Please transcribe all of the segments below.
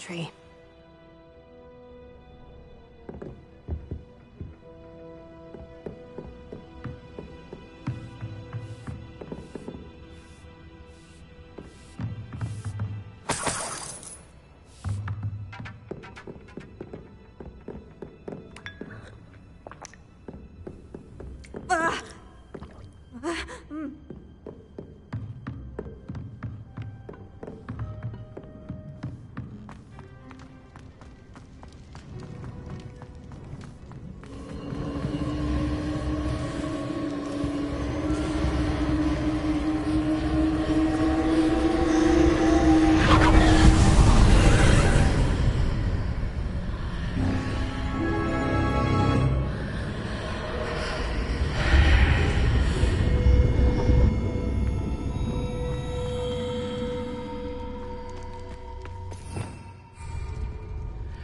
laboratory.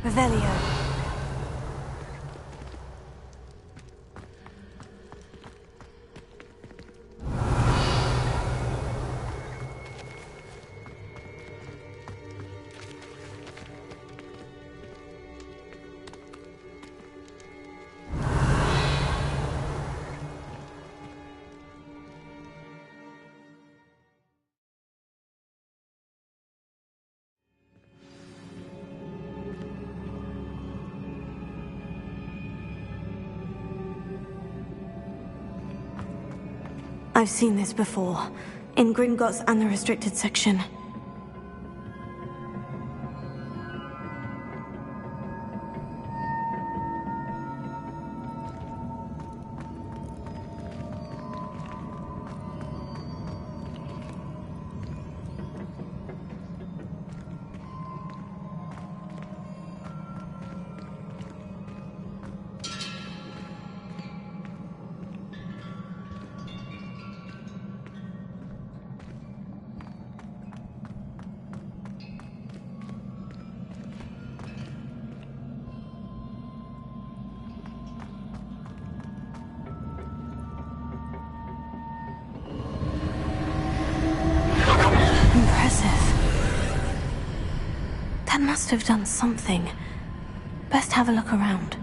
Revelio. I've seen this before, in Gringotts and the restricted section. That must have done something. Best have a look around.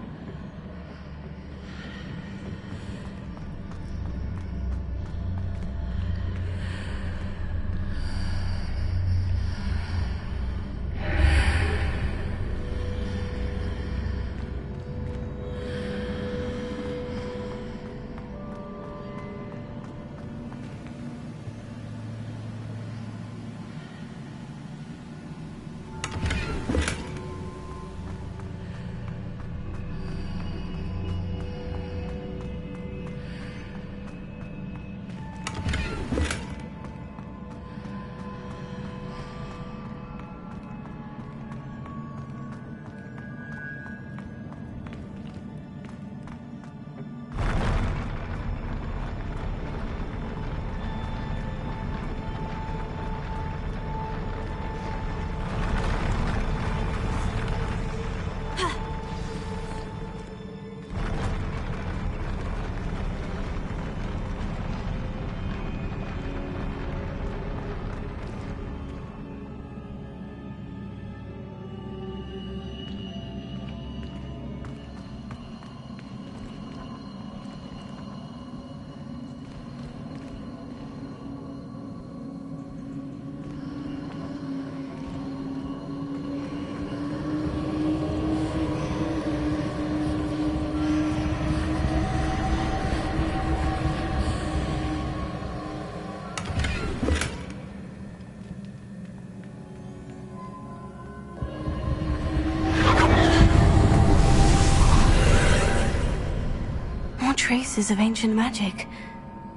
Traces of ancient magic.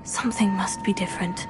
Something must be different.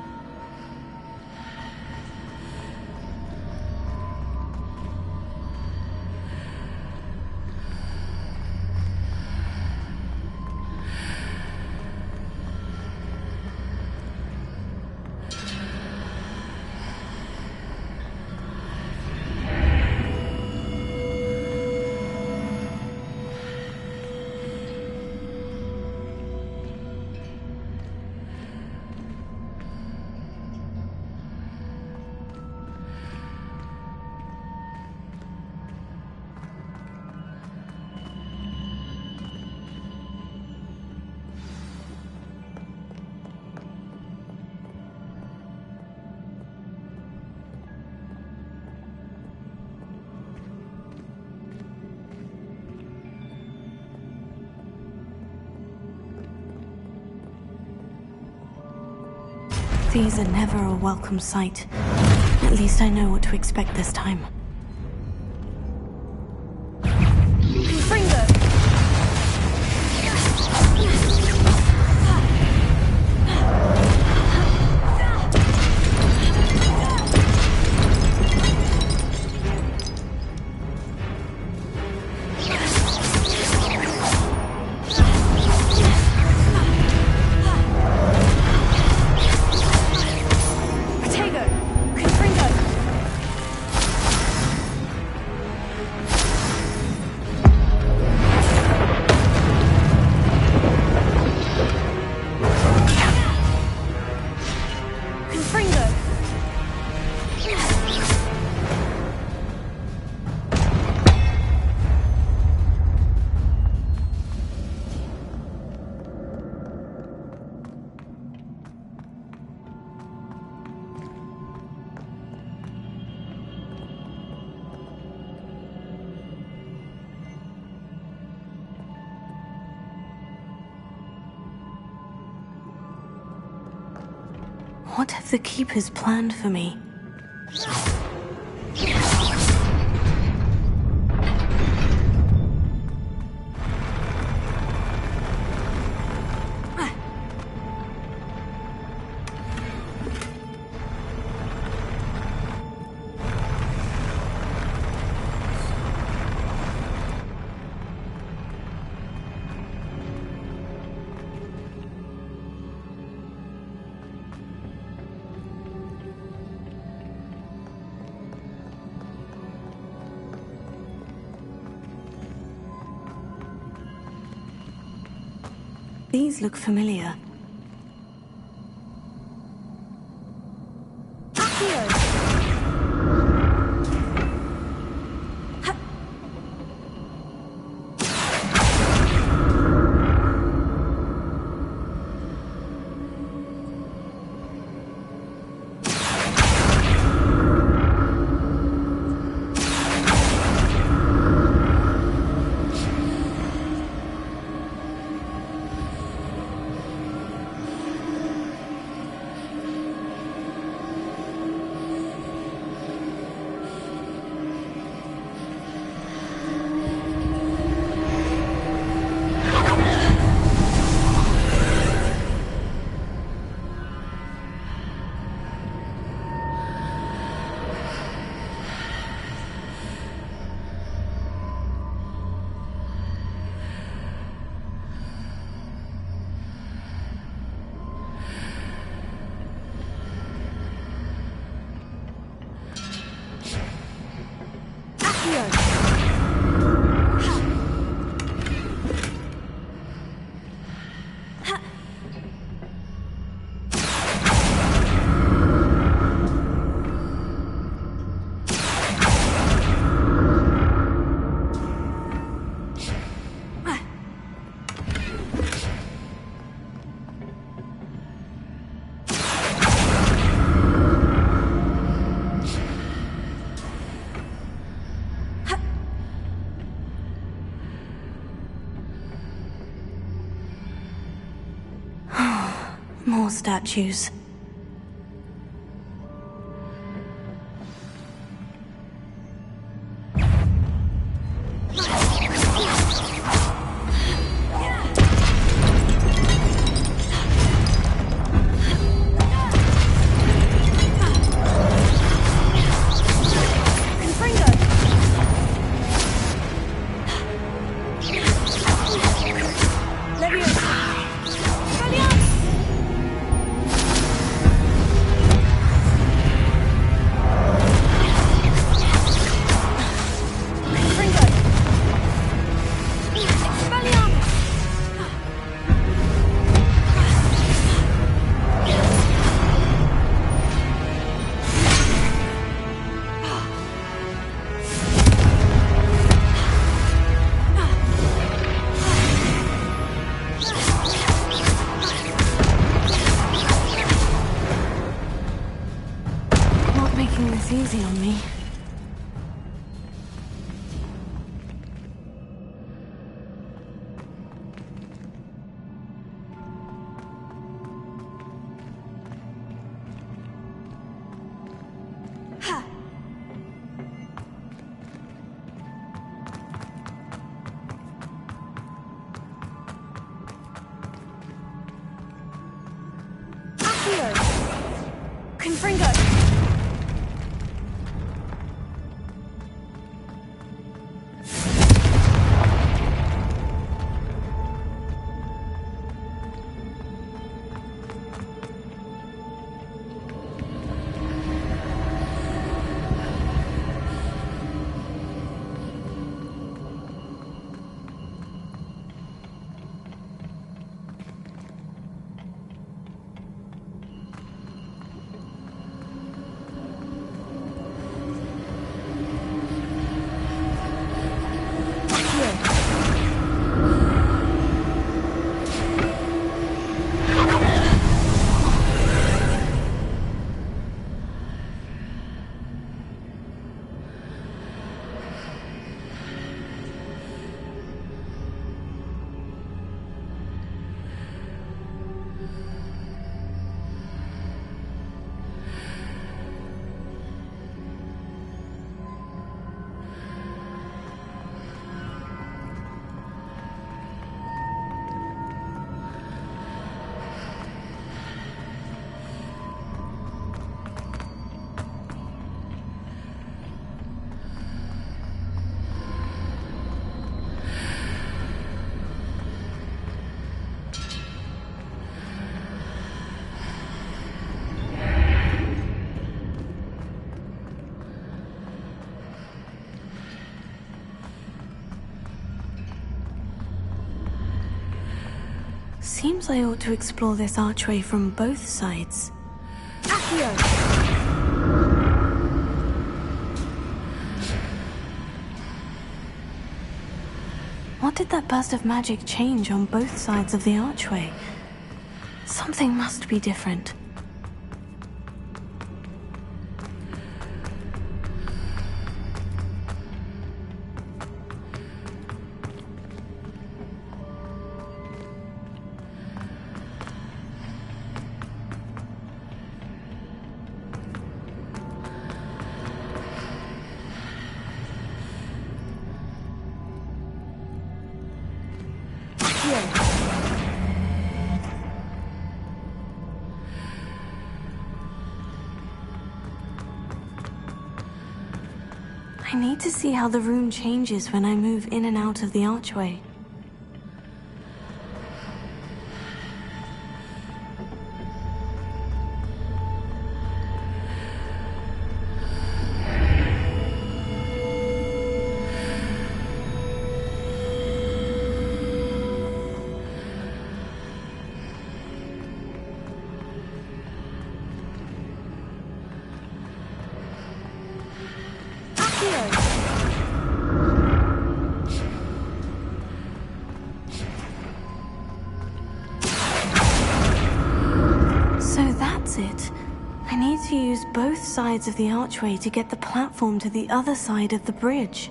These are never a welcome sight. At least I know what to expect this time. What have the Keepers planned for me? These look familiar. More statues. Making this easy on me. Confringo! Seems I ought to explore this archway from both sides. Accio! What did that burst of magic change on both sides of the archway? Something must be different. I need to see how the room changes when I move in and out of the archway. So that's it. I need to use both sides of the archway to get the platform to the other side of the bridge.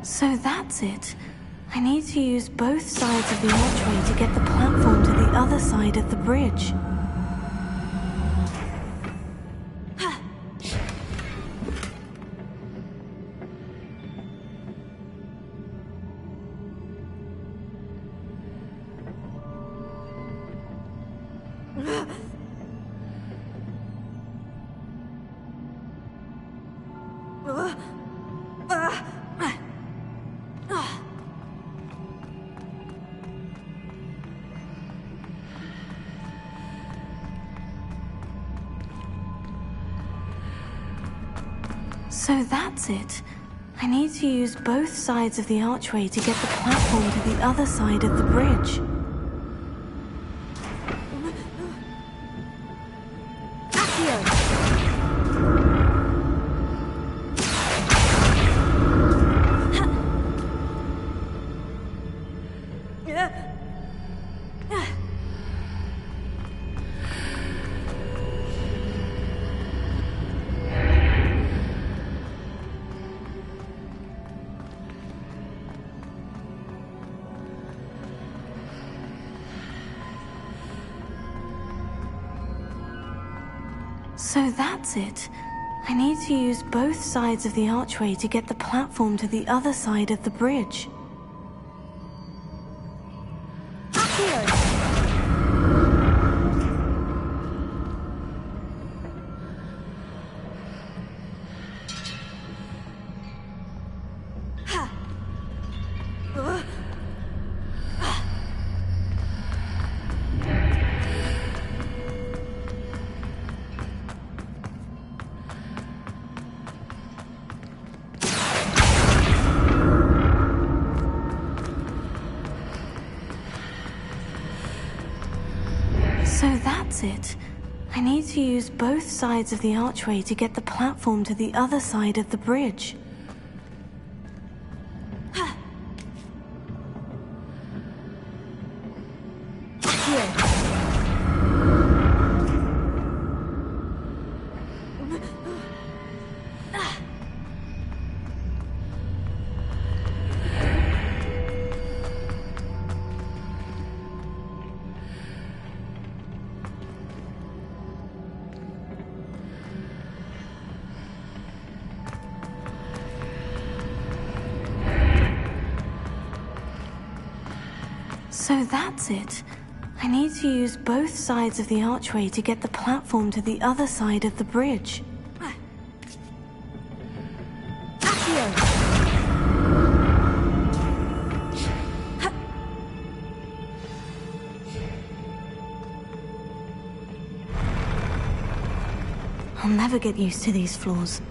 So that's it. I need to use both sides of the archway to get the platform to the other side of the bridge. So that's it. I need to use both sides of the archway to get the platform to the other side of the bridge. Accio! So that's it. I need to use both sides of the archway to get the platform to the other side of the bridge. Here. So that's it. I need to use both sides of the archway to get the platform to the other side of the bridge. So that's it. I need to use both sides of the archway to get the platform to the other side of the bridge. I'll never get used to these floors.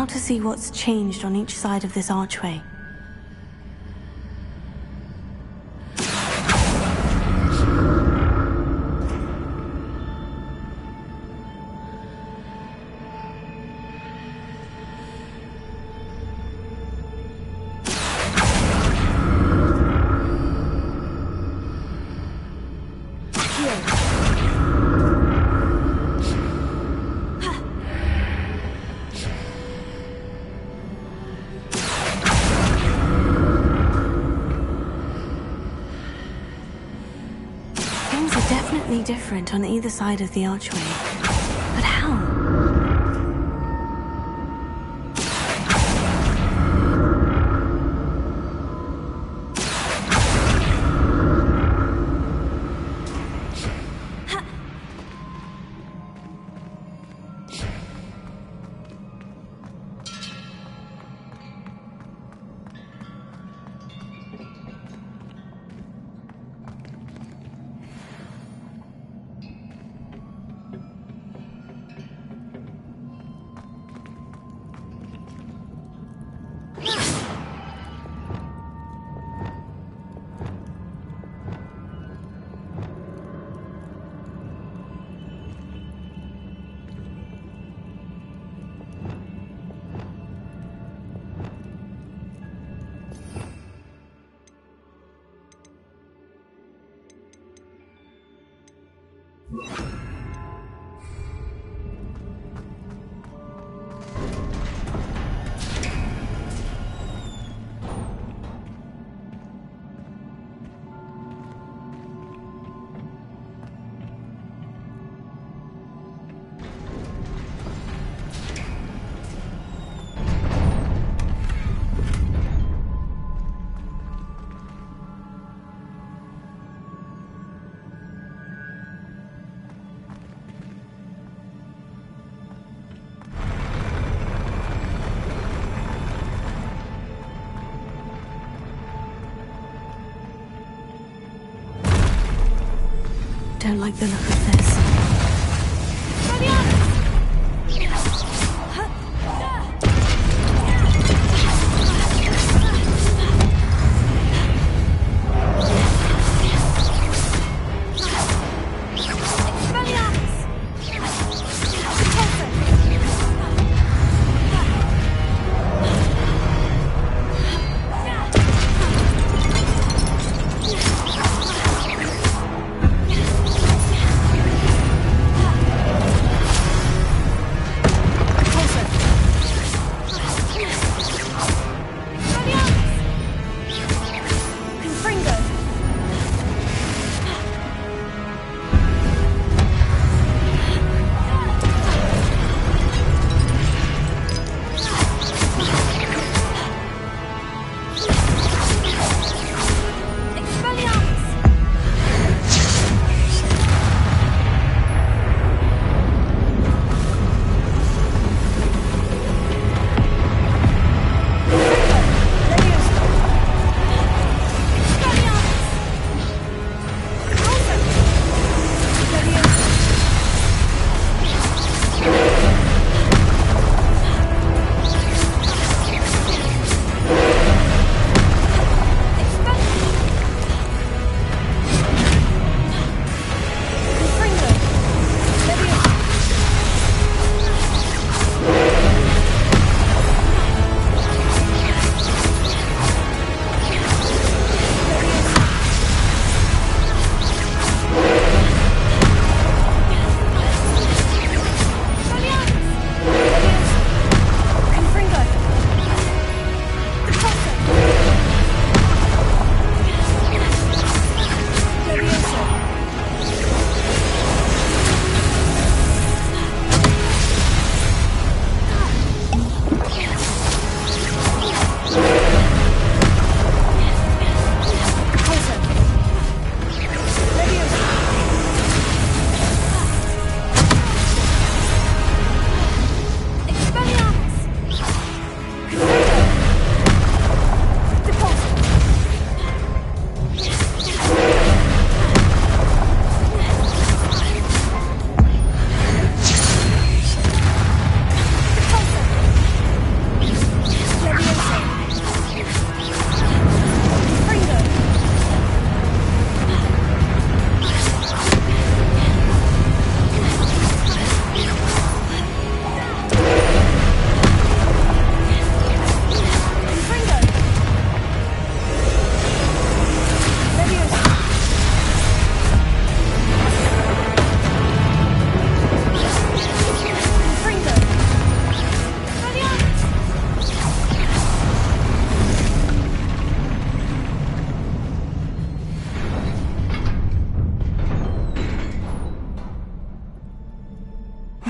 how to see what's changed on each side of this archway. Different on either side of the archway. But how? Don't like the look of this.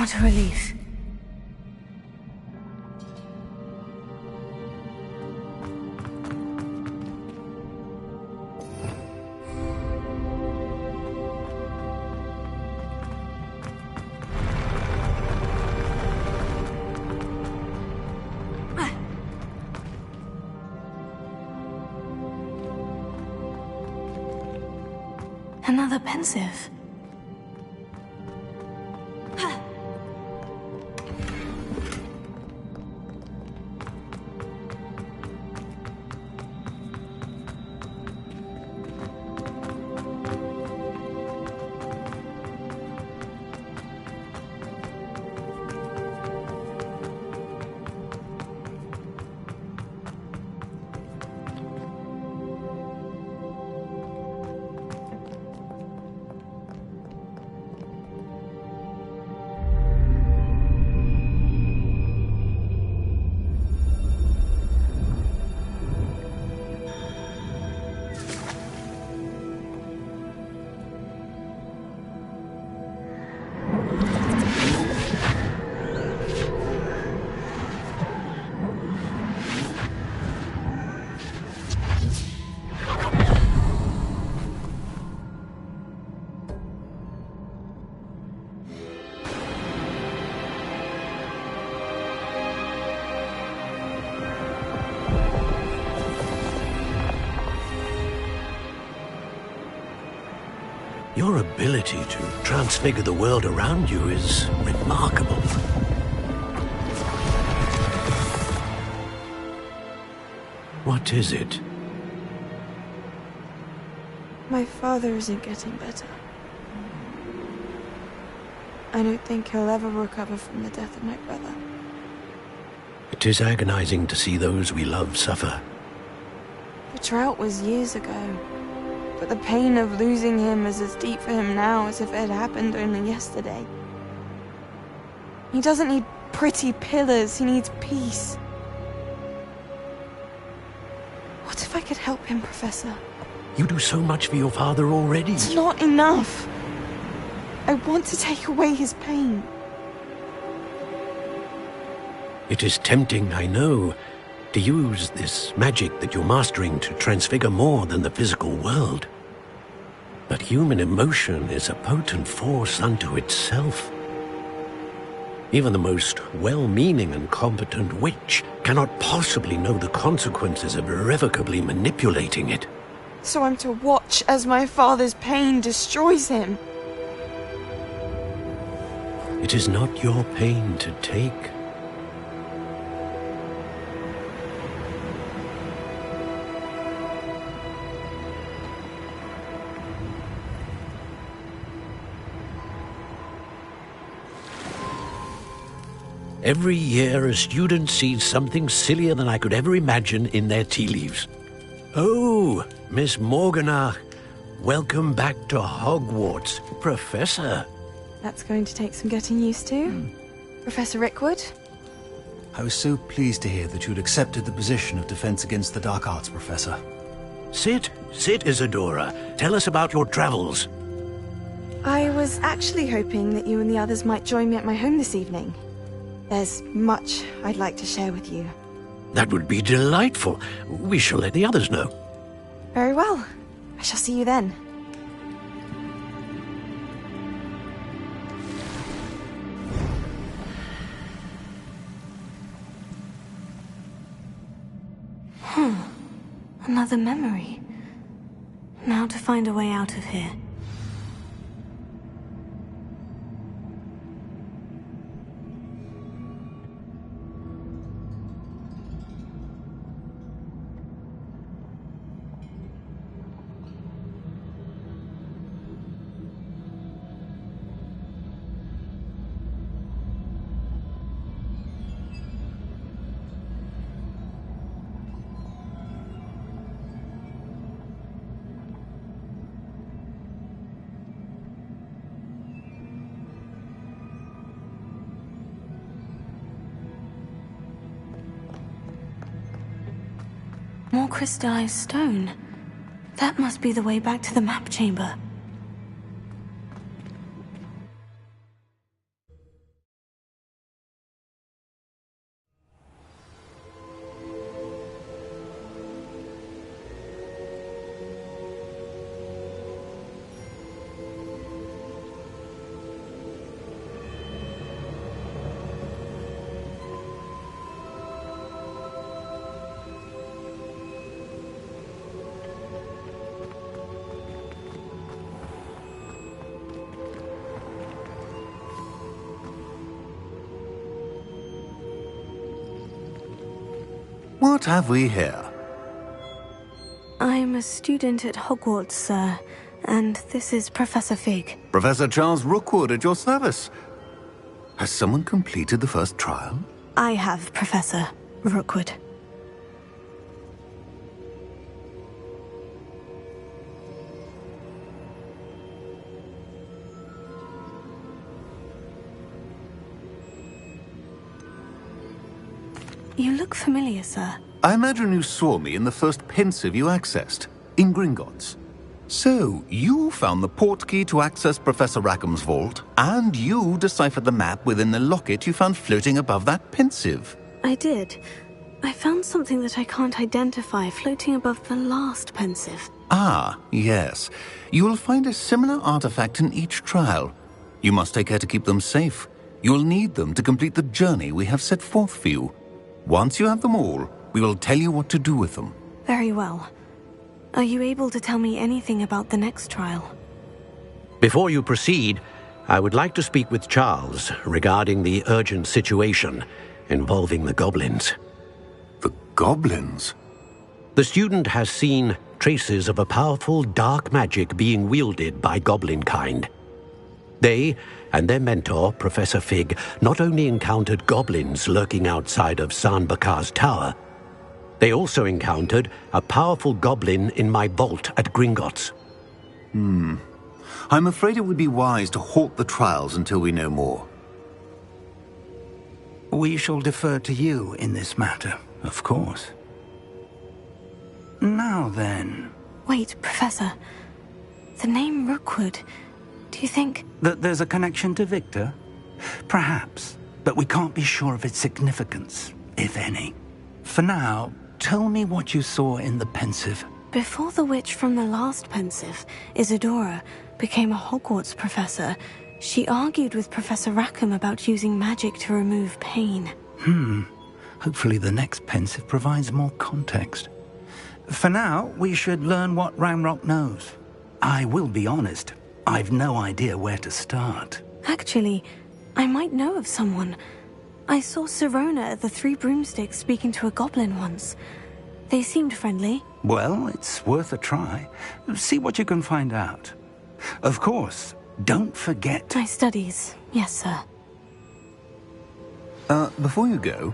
What a relief. Another pensive. Your ability to transfigure the world around you is remarkable. What is it? My father isn't getting better. I don't think he'll ever recover from the death of my brother. It is agonizing to see those we love suffer. The drought was years ago, but the pain of losing him is as deep for him now as if it had happened only yesterday. He doesn't need pretty pillars, he needs peace. What if I could help him, Professor? You do so much for your father already. It's not enough. I want to take away his pain. It is tempting, I know, to use this magic that you're mastering to transfigure more than the physical world. But human emotion is a potent force unto itself. Even the most well-meaning and competent witch cannot possibly know the consequences of irrevocably manipulating it. So I'm to watch as my father's pain destroys him. It is not your pain to take. Every year, a student sees something sillier than I could ever imagine in their tea leaves. Oh, Miss Morganach, welcome back to Hogwarts, Professor. That's going to take some getting used to. Professor Rickwood? I was so pleased to hear that you'd accepted the position of Defense Against the Dark Arts, Professor. Sit, Isadora. Tell us about your travels. I was actually hoping that you and the others might join me at my home this evening. There's much I'd like to share with you. That would be delightful. We shall let the others know. Very well. I shall see you then. Another memory. Now to find a way out of here. More crystallized stone. That must be the way back to the map chamber. What have we here? I'm a student at Hogwarts, sir, and this is Professor Fig. Professor Charles Rookwood at your service. Has someone completed the first trial? I have, Professor Rookwood. You look familiar, sir. I imagine you saw me in the first pensive you accessed, in Gringotts. So, you found the portkey to access Professor Rackham's vault, and you deciphered the map within the locket you found floating above that pensive. I did. I found something that I can't identify floating above the last pensive. Ah, yes. You will find a similar artifact in each trial. You must take care to keep them safe. You'll need them to complete the journey we have set forth for you. Once you have them all, we will tell you what to do with them. Very well. Are you able to tell me anything about the next trial? Before you proceed, I would like to speak with Charles regarding the urgent situation involving the goblins. The goblins? The student has seen traces of a powerful dark magic being wielded by goblin kind. They and their mentor, Professor Fig, not only encountered goblins lurking outside of San Bakar's tower, they also encountered a powerful goblin in my vault at Gringotts. I'm afraid it would be wise to halt the trials until we know more. We shall defer to you in this matter, of course. Now then... Wait, Professor. The name Rookwood. Do you think... That there's a connection to Victor? Perhaps, but we can't be sure of its significance, if any. For now, tell me what you saw in the pensive. Before the witch from the last pensive, Isadora, became a Hogwarts professor, she argued with Professor Rackham about using magic to remove pain. Hopefully the next pensive provides more context. For now, we should learn what Ranrock knows. I will be honest, I've no idea where to start. Actually, I might know of someone. I saw Sirona at the Three Broomsticks speaking to a goblin once. They seemed friendly. Well, it's worth a try. See what you can find out. Of course, don't forget... My studies, yes, sir. Before you go...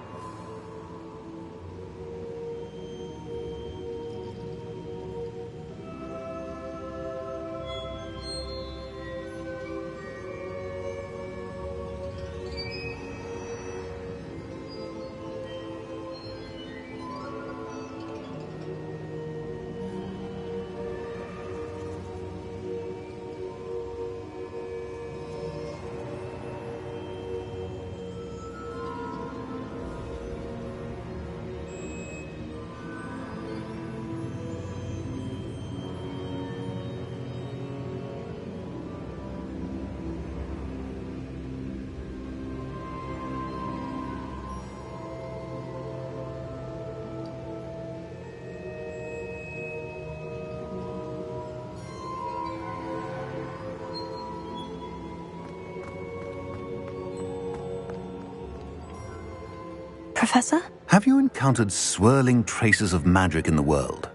Professor? Have you encountered swirling traces of magic in the world?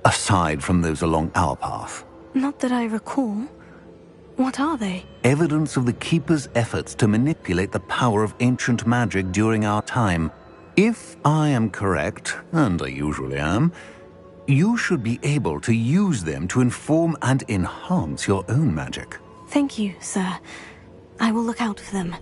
Aside from those along our path? Not that I recall. What are they? Evidence of the Keeper's efforts to manipulate the power of ancient magic during our time. If I am correct, and I usually am, you should be able to use them to inform and enhance your own magic. Thank you, sir. I will look out for them.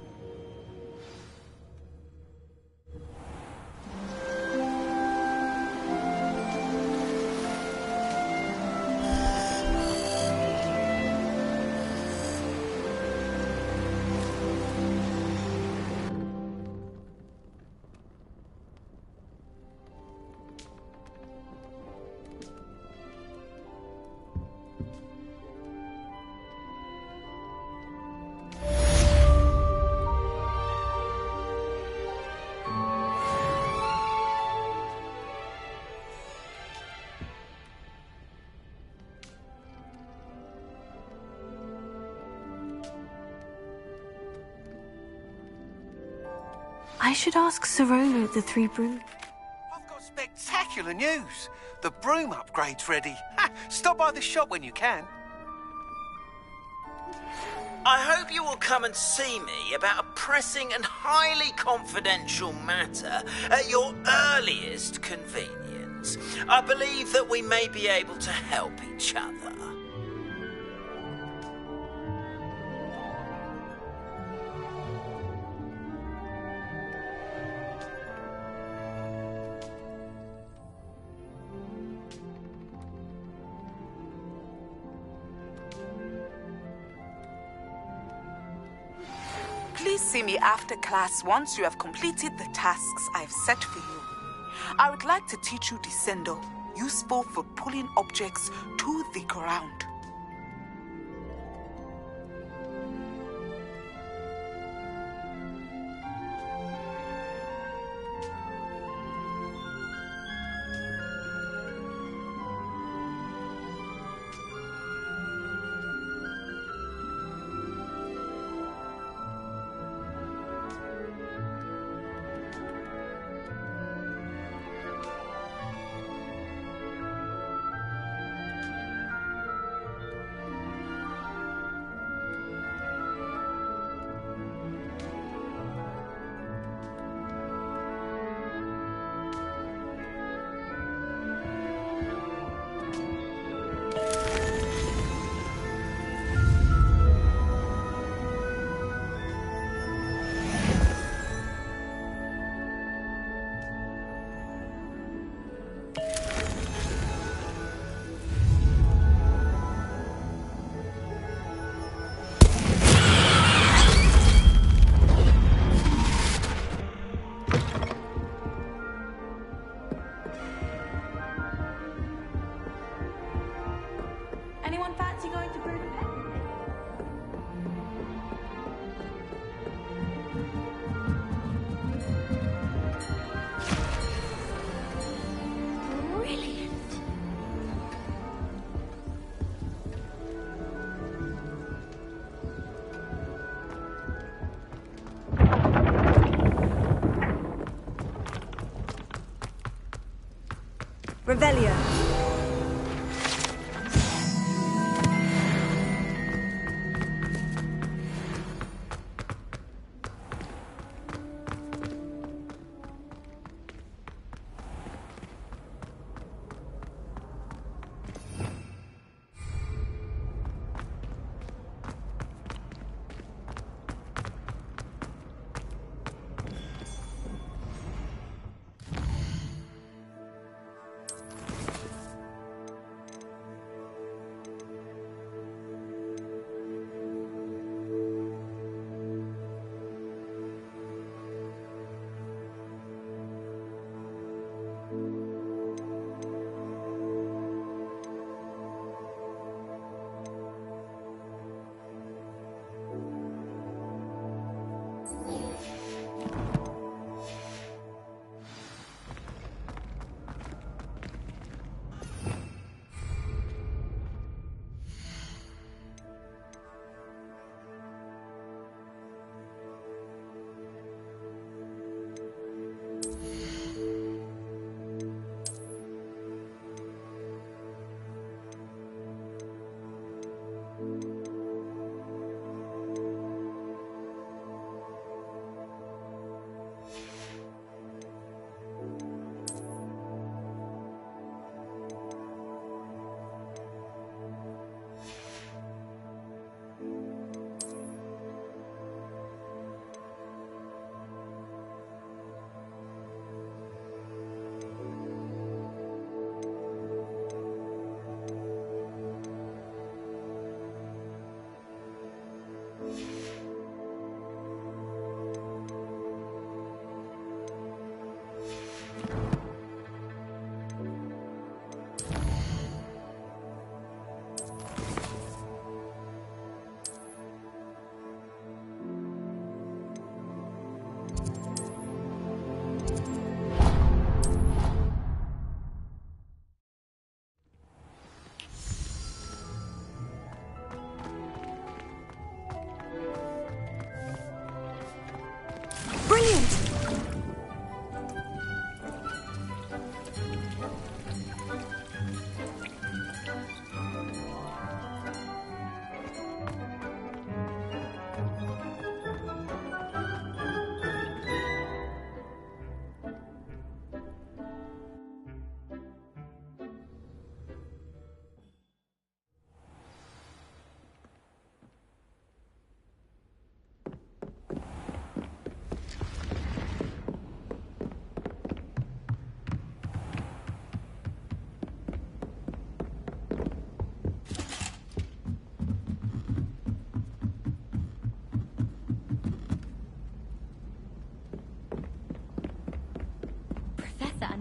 I should ask Sirona at the Three Broom. Of spectacular news. The broom upgrade's ready. Ha, stop by the shop when you can. I hope you will come and see me about a pressing and highly confidential matter at your earliest convenience. I believe that we may be able to help each other. Please see me after class once you have completed the tasks I've set for you. I would like to teach you Descendo, useful for pulling objects to the ground. Anyone fancy going to Broom Pit? Brilliant. Revelio.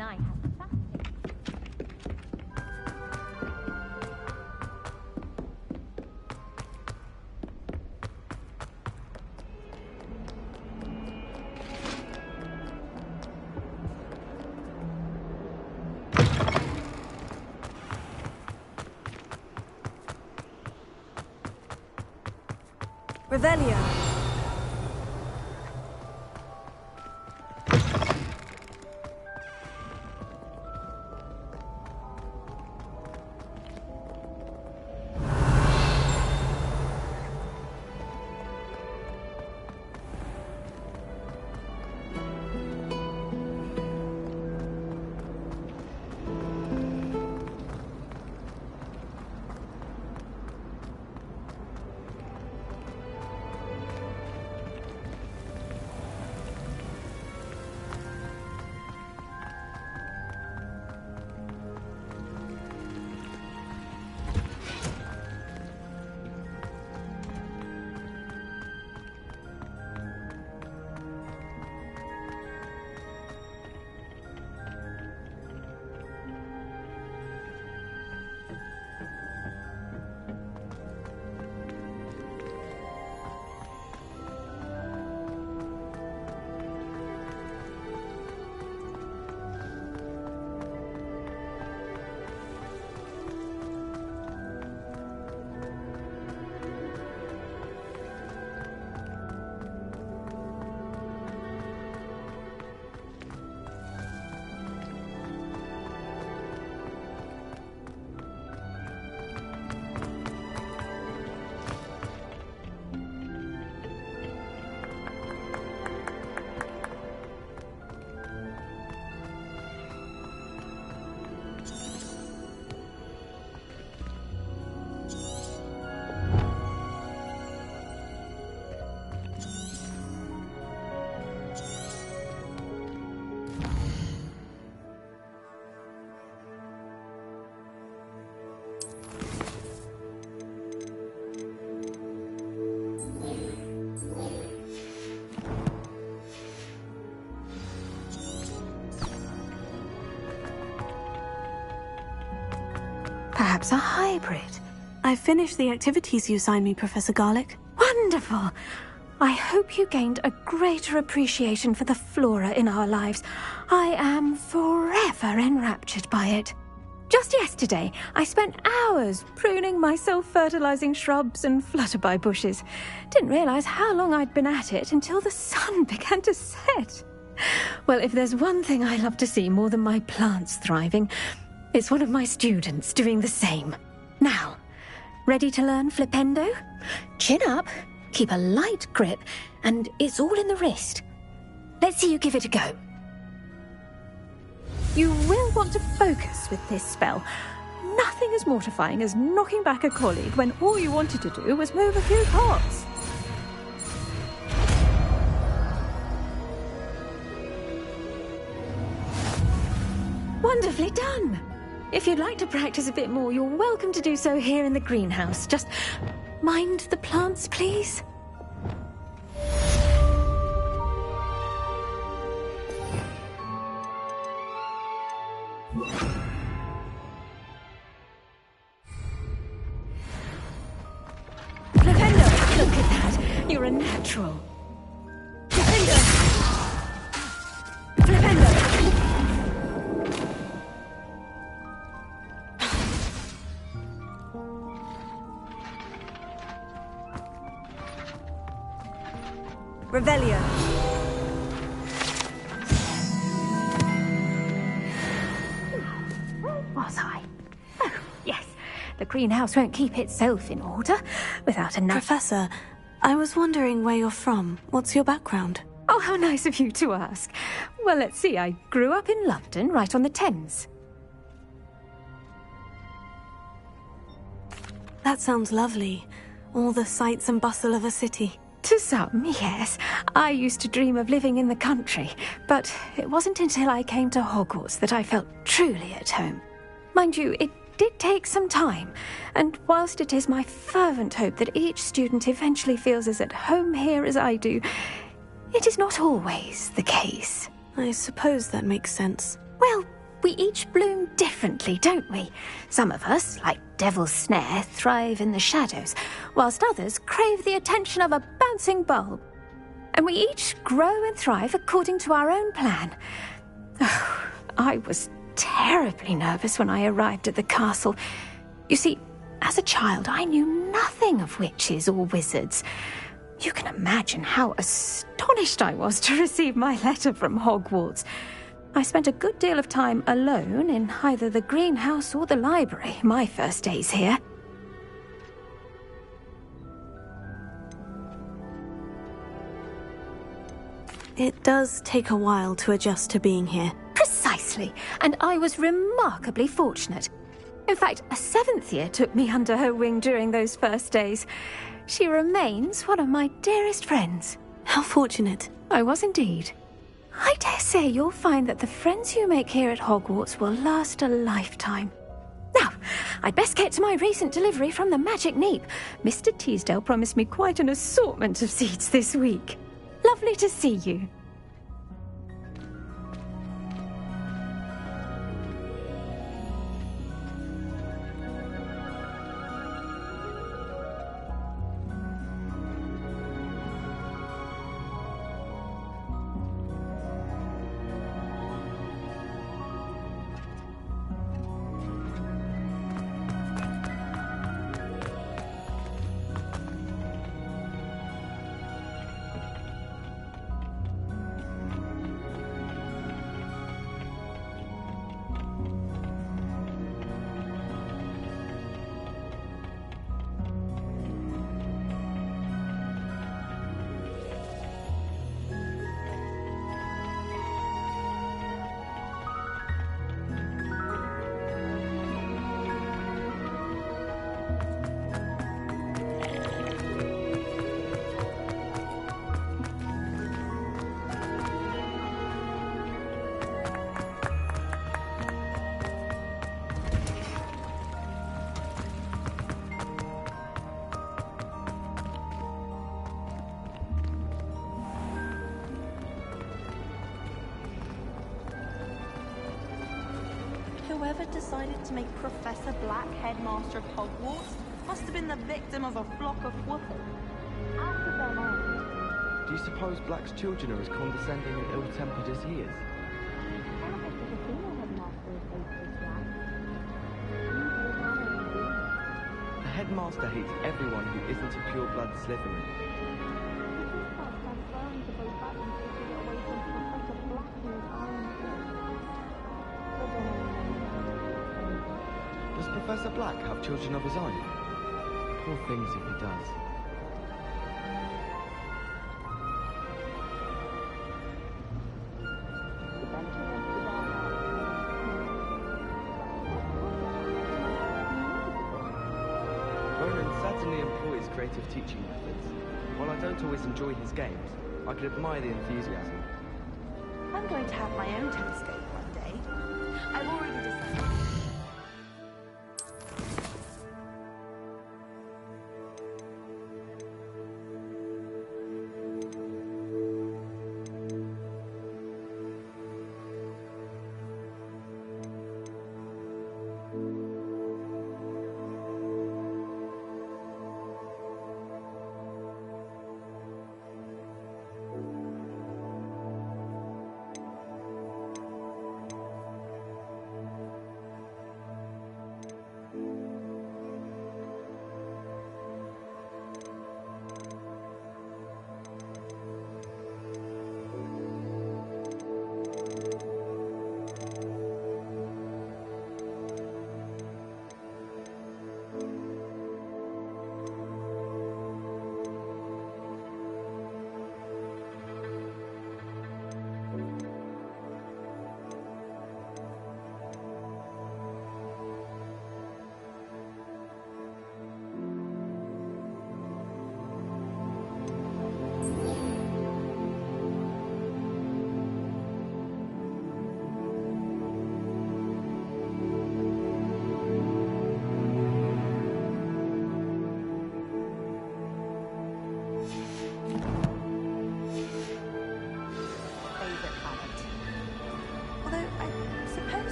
night has fascinating. Revelio. Perhaps a hybrid. I finished the activities you assigned me, Professor Garlick. Wonderful! I hope you gained a greater appreciation for the flora in our lives. I am forever enraptured by it. Just yesterday, I spent hours pruning my self-fertilizing shrubs and flutterby bushes. Didn't realize how long I'd been at it until the sun began to set. Well, if there's one thing I love to see more than my plants thriving, it's one of my students doing the same. Now, ready to learn Flipendo? Chin up, keep a light grip, and it's all in the wrist. Let's see you give it a go. You will want to focus with this spell. Nothing as mortifying as knocking back a colleague when all you wanted to do was move a few pots. Wonderfully done! If you'd like to practice a bit more, you're welcome to do so here in the greenhouse. Just mind the plants, please. Flipendo! Look at that! You're a natural. Flipendo! Flipendo! Revelio. Where was I? Oh, yes. The greenhouse won't keep itself in order without enough... Professor, I was wondering where you're from. What's your background? Oh, how nice of you to ask. Well, let's see. I grew up in London, right on the Thames. That sounds lovely. All the sights and bustle of a city. To some, yes. I used to dream of living in the country, but it wasn't until I came to Hogwarts that I felt truly at home. Mind you, it did take some time, and whilst it is my fervent hope that each student eventually feels as at home here as I do, it is not always the case. I suppose that makes sense. Well, we each bloom differently, don't we? Some of us, like Devil's Snare, thrive in the shadows, whilst others crave the attention of a bouncing bulb. And we each grow and thrive according to our own plan. Oh, I was terribly nervous when I arrived at the castle. You see, as a child, I knew nothing of witches or wizards. You can imagine how astonished I was to receive my letter from Hogwarts. I spent a good deal of time alone in either the greenhouse or the library my first days here. It does take a while to adjust to being here. Precisely, and I was remarkably fortunate. In fact, a 7th year took me under her wing during those first days. She remains one of my dearest friends. How fortunate. I was indeed. I dare say you'll find that the friends you make here at Hogwarts will last a lifetime. Now, I'd best get to my recent delivery from the Magic Neep. Mr. Teasdale promised me quite an assortment of seeds this week. Lovely to see you. Whoever decided to make Professor Black headmaster of Hogwarts must have been the victim of a flock of whoopers. Out of their mind. Do you suppose Black's children are as condescending and ill-tempered as he is? The headmaster hates everyone who isn't a pure-blood Slytherin. Does Professor Black have children of his own? Poor things if he does. Ronan certainly employs creative teaching methods. While I don't always enjoy his games, I can admire the enthusiasm. I'm going to have my own telescope one day. I've already decided.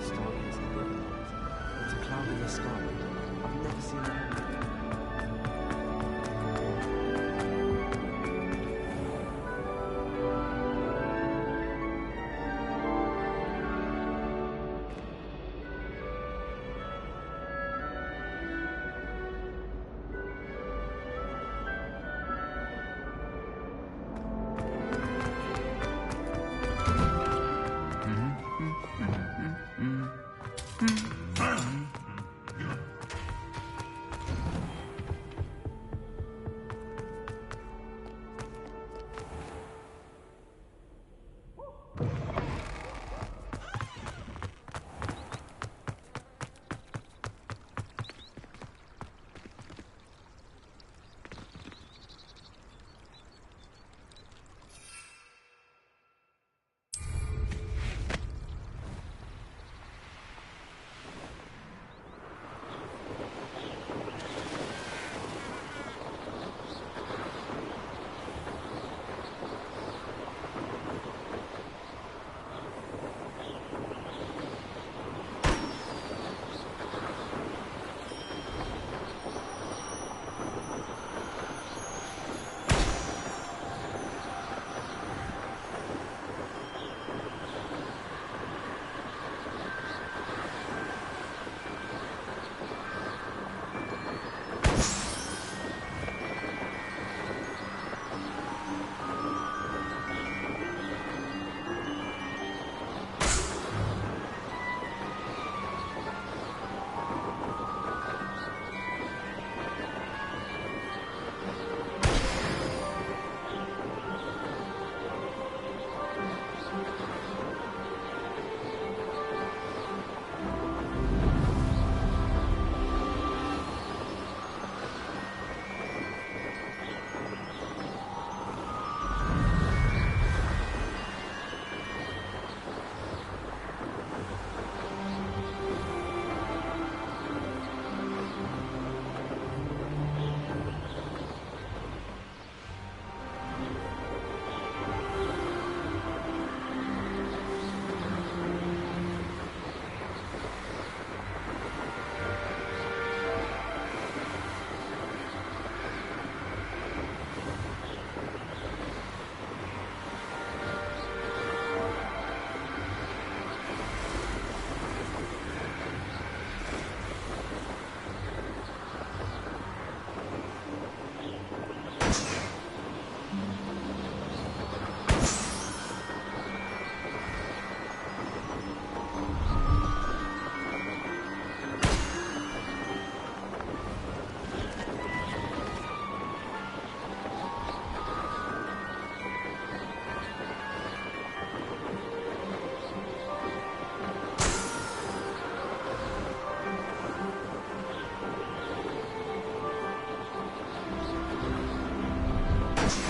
starry as a river night. It's a cloud in the sky. I've never seen a whole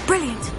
Brilliant!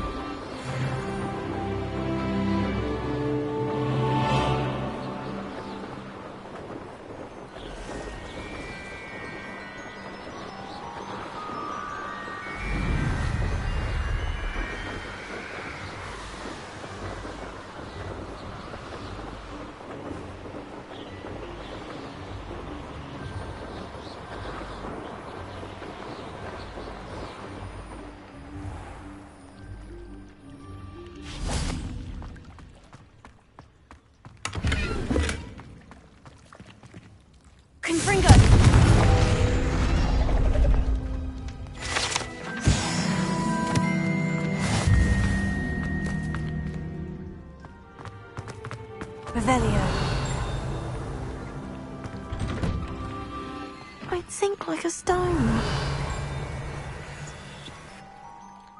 Confringo! Revelio. I'd sink like a stone.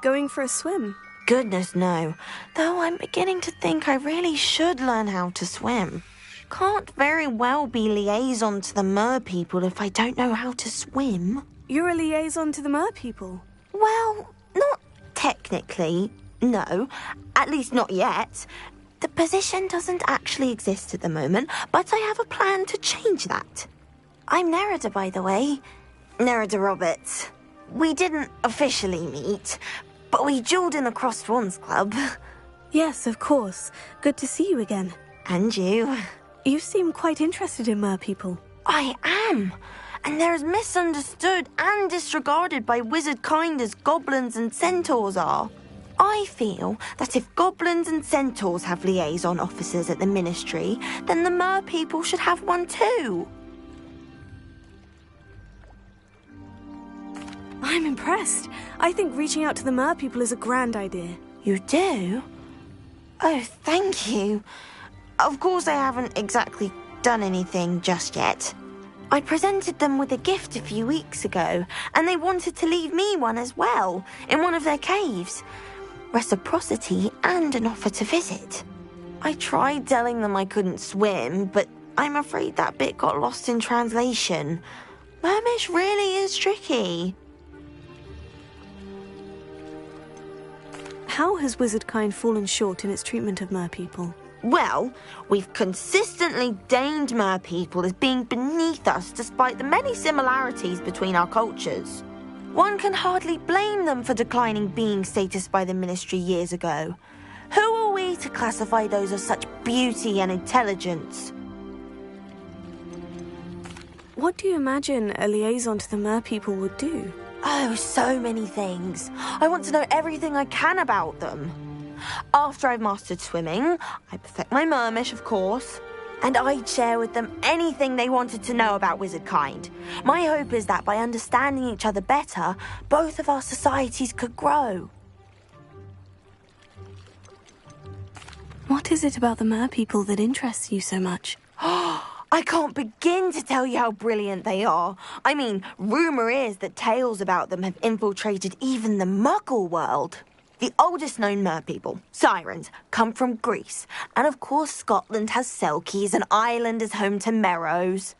Going for a swim? Goodness, no. Though I'm beginning to think I really should learn how to swim. Can't very well be liaison to the mer people if I don't know how to swim. You're a liaison to the mer people? Well, not technically, no. At least not yet. The position doesn't actually exist at the moment, but I have a plan to change that. I'm Nerida, by the way. Nerida Roberts. We didn't officially meet, but we duelled in the Crossed Wands Club. Yes, of course. Good to see you again. And you. You seem quite interested in merpeople. I am. And they're as misunderstood and disregarded by wizard kind as goblins and centaurs are. I feel that if goblins and centaurs have liaison officers at the Ministry, then the merpeople should have one too. I'm impressed. I think reaching out to the merpeople is a grand idea. You do? Oh, thank you. Of course I haven't exactly done anything just yet. I presented them with a gift a few weeks ago, and they wanted to leave me one as well, in one of their caves. Reciprocity and an offer to visit. I tried telling them I couldn't swim, but I'm afraid that bit got lost in translation. Mermish really is tricky. How has wizardkind fallen short in its treatment of merpeople? Well, we've consistently deemed merpeople as being beneath us despite the many similarities between our cultures. One can hardly blame them for declining being status by the Ministry years ago. Who are we to classify those of such beauty and intelligence? What do you imagine a liaison to the merpeople would do? Oh, so many things. I want to know everything I can about them. After I've mastered swimming, I perfect my mermish, of course, and I'd share with them anything they wanted to know about wizardkind. My hope is that by understanding each other better, both of our societies could grow. What is it about the merpeople that interests you so much? I can't begin to tell you how brilliant they are. I mean, rumour is that tales about them have infiltrated even the Muggle world. The oldest known merpeople, sirens, come from Greece. And of course Scotland has Selkies and Ireland is home to Merrows.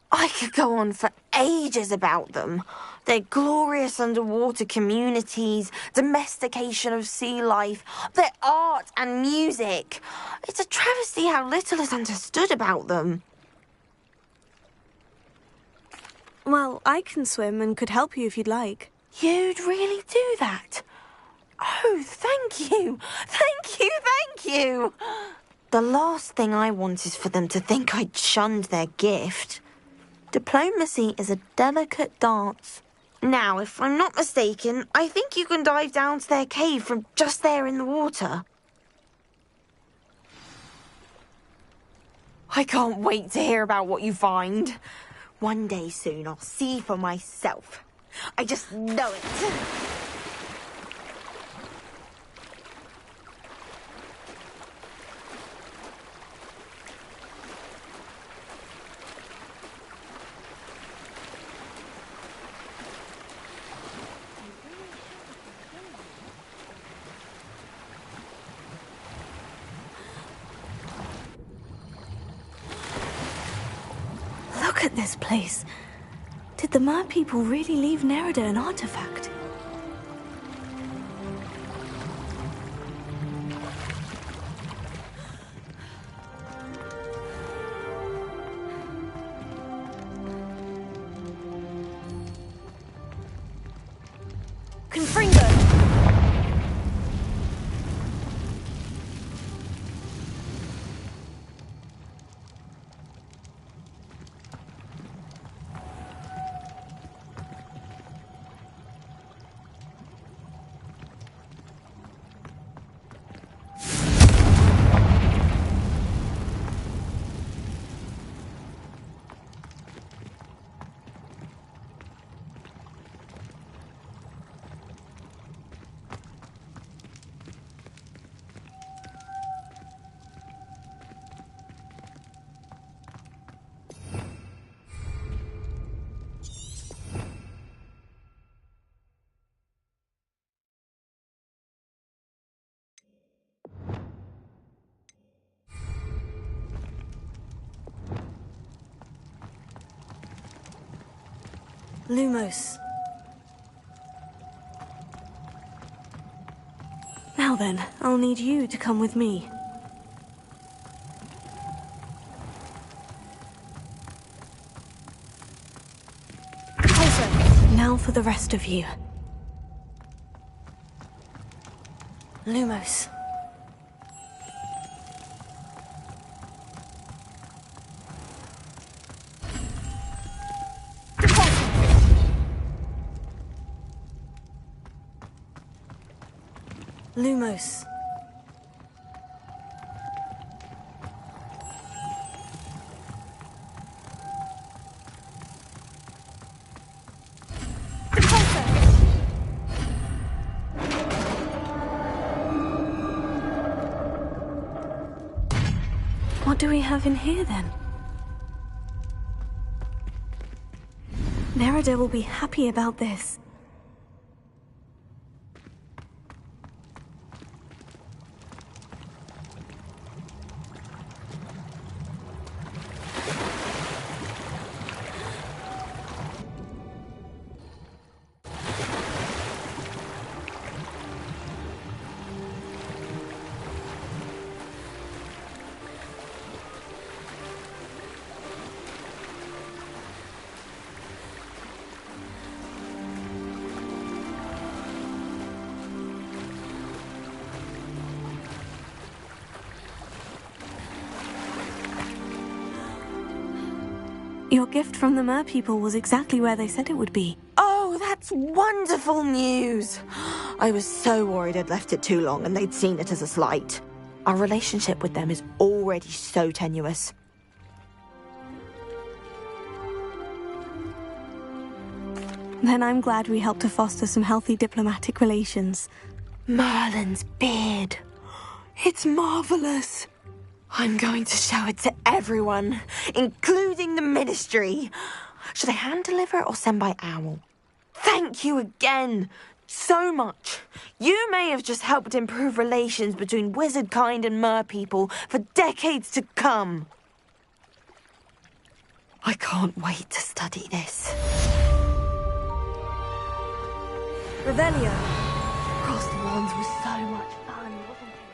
I could go on for ages about them. Their glorious underwater communities, domestication of sea life, their art and music. It's a travesty how little is understood about them. Well, I can swim and could help you if you'd like. You'd really do that? Oh, thank you. Thank you, thank you. The last thing I want is for them to think I'd shunned their gift. Diplomacy is a delicate dance. Now, if I'm not mistaken, I think you can dive down to their cave from just there in the water. I can't wait to hear about what you find. One day soon, I'll see for myself. I just know it. Look at this place. Did the merpeople really leave Nerida an artifact? Confringo! Lumos. Now then, I'll need you to come with me. Also, now for the rest of you. Lumos. Lumos. What do we have in here, then? Nerida will be happy about this. Your gift from the merpeople was exactly where they said it would be. Oh, that's wonderful news! I was so worried I'd left it too long and they'd seen it as a slight. Our relationship with them is already so tenuous. Then I'm glad we helped to foster some healthy diplomatic relations. Merlin's beard. It's marvelous. I'm going to show it to everyone, including the Ministry. Should I hand deliver or send by owl? Thank you again so much. You may have just helped improve relations between wizard kind and merpeople for decades to come. I can't wait to study this. Revelio. Cross the Wands was so much fun, wasn't it?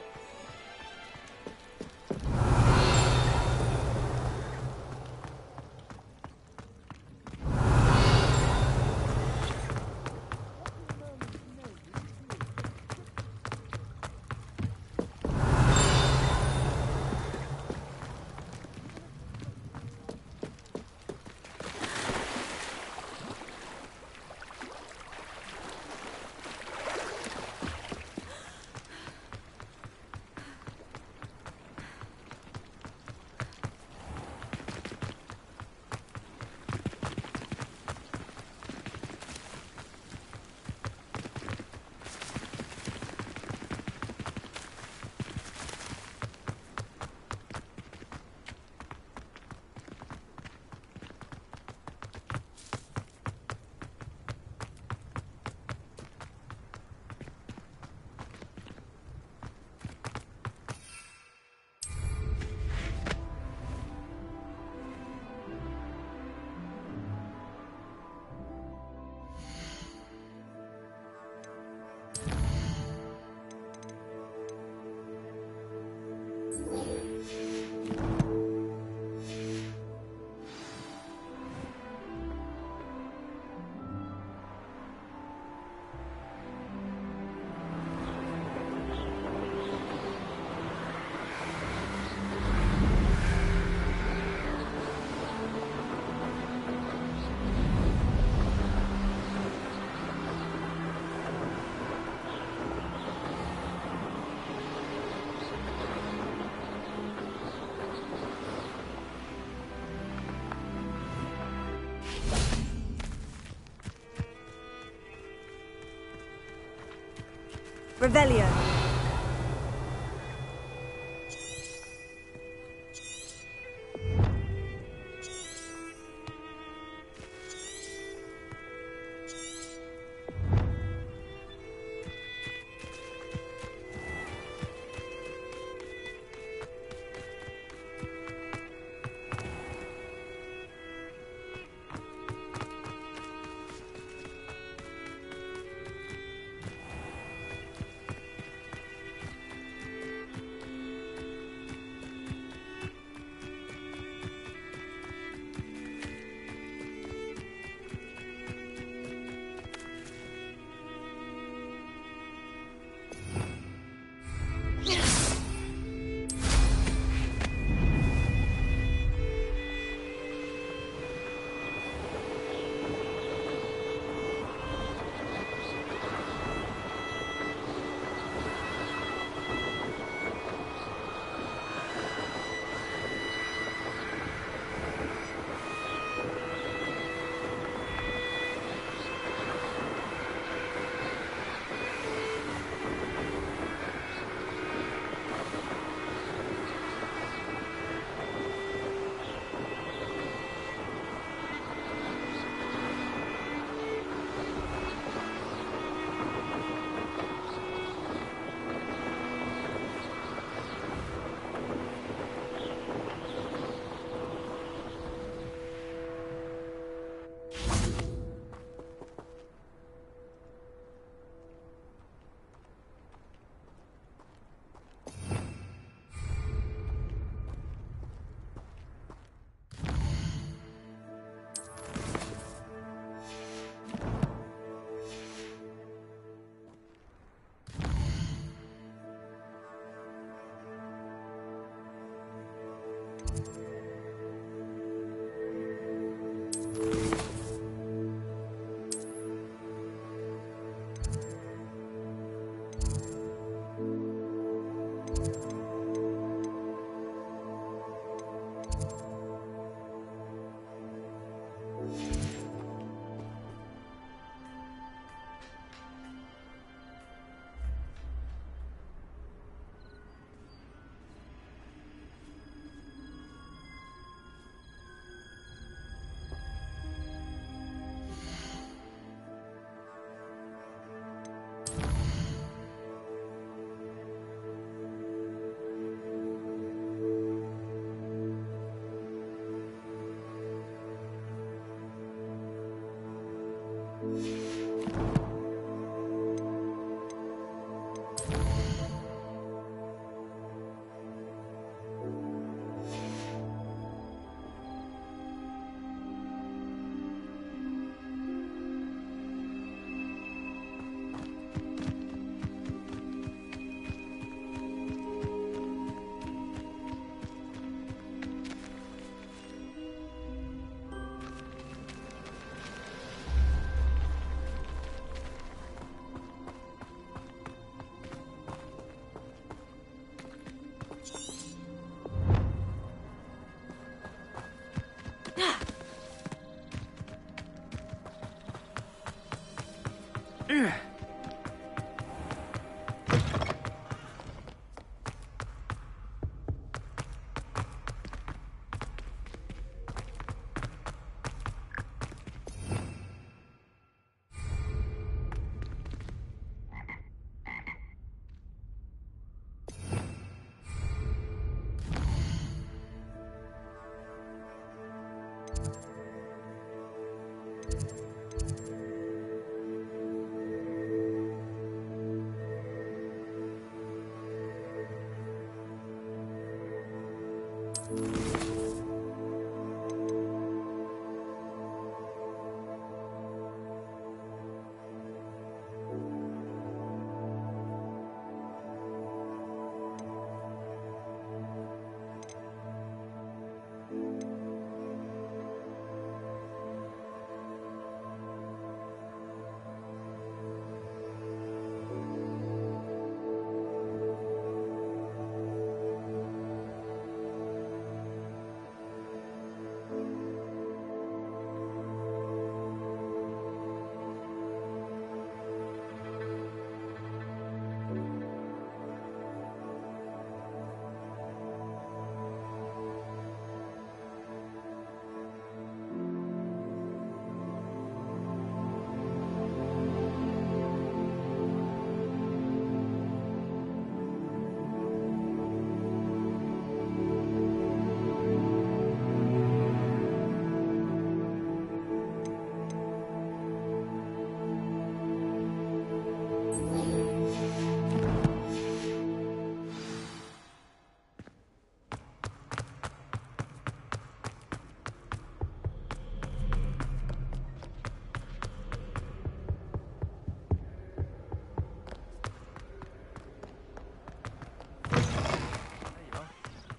Revelio.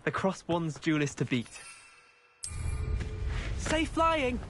The Crosswands duelist to beat. Safe flying!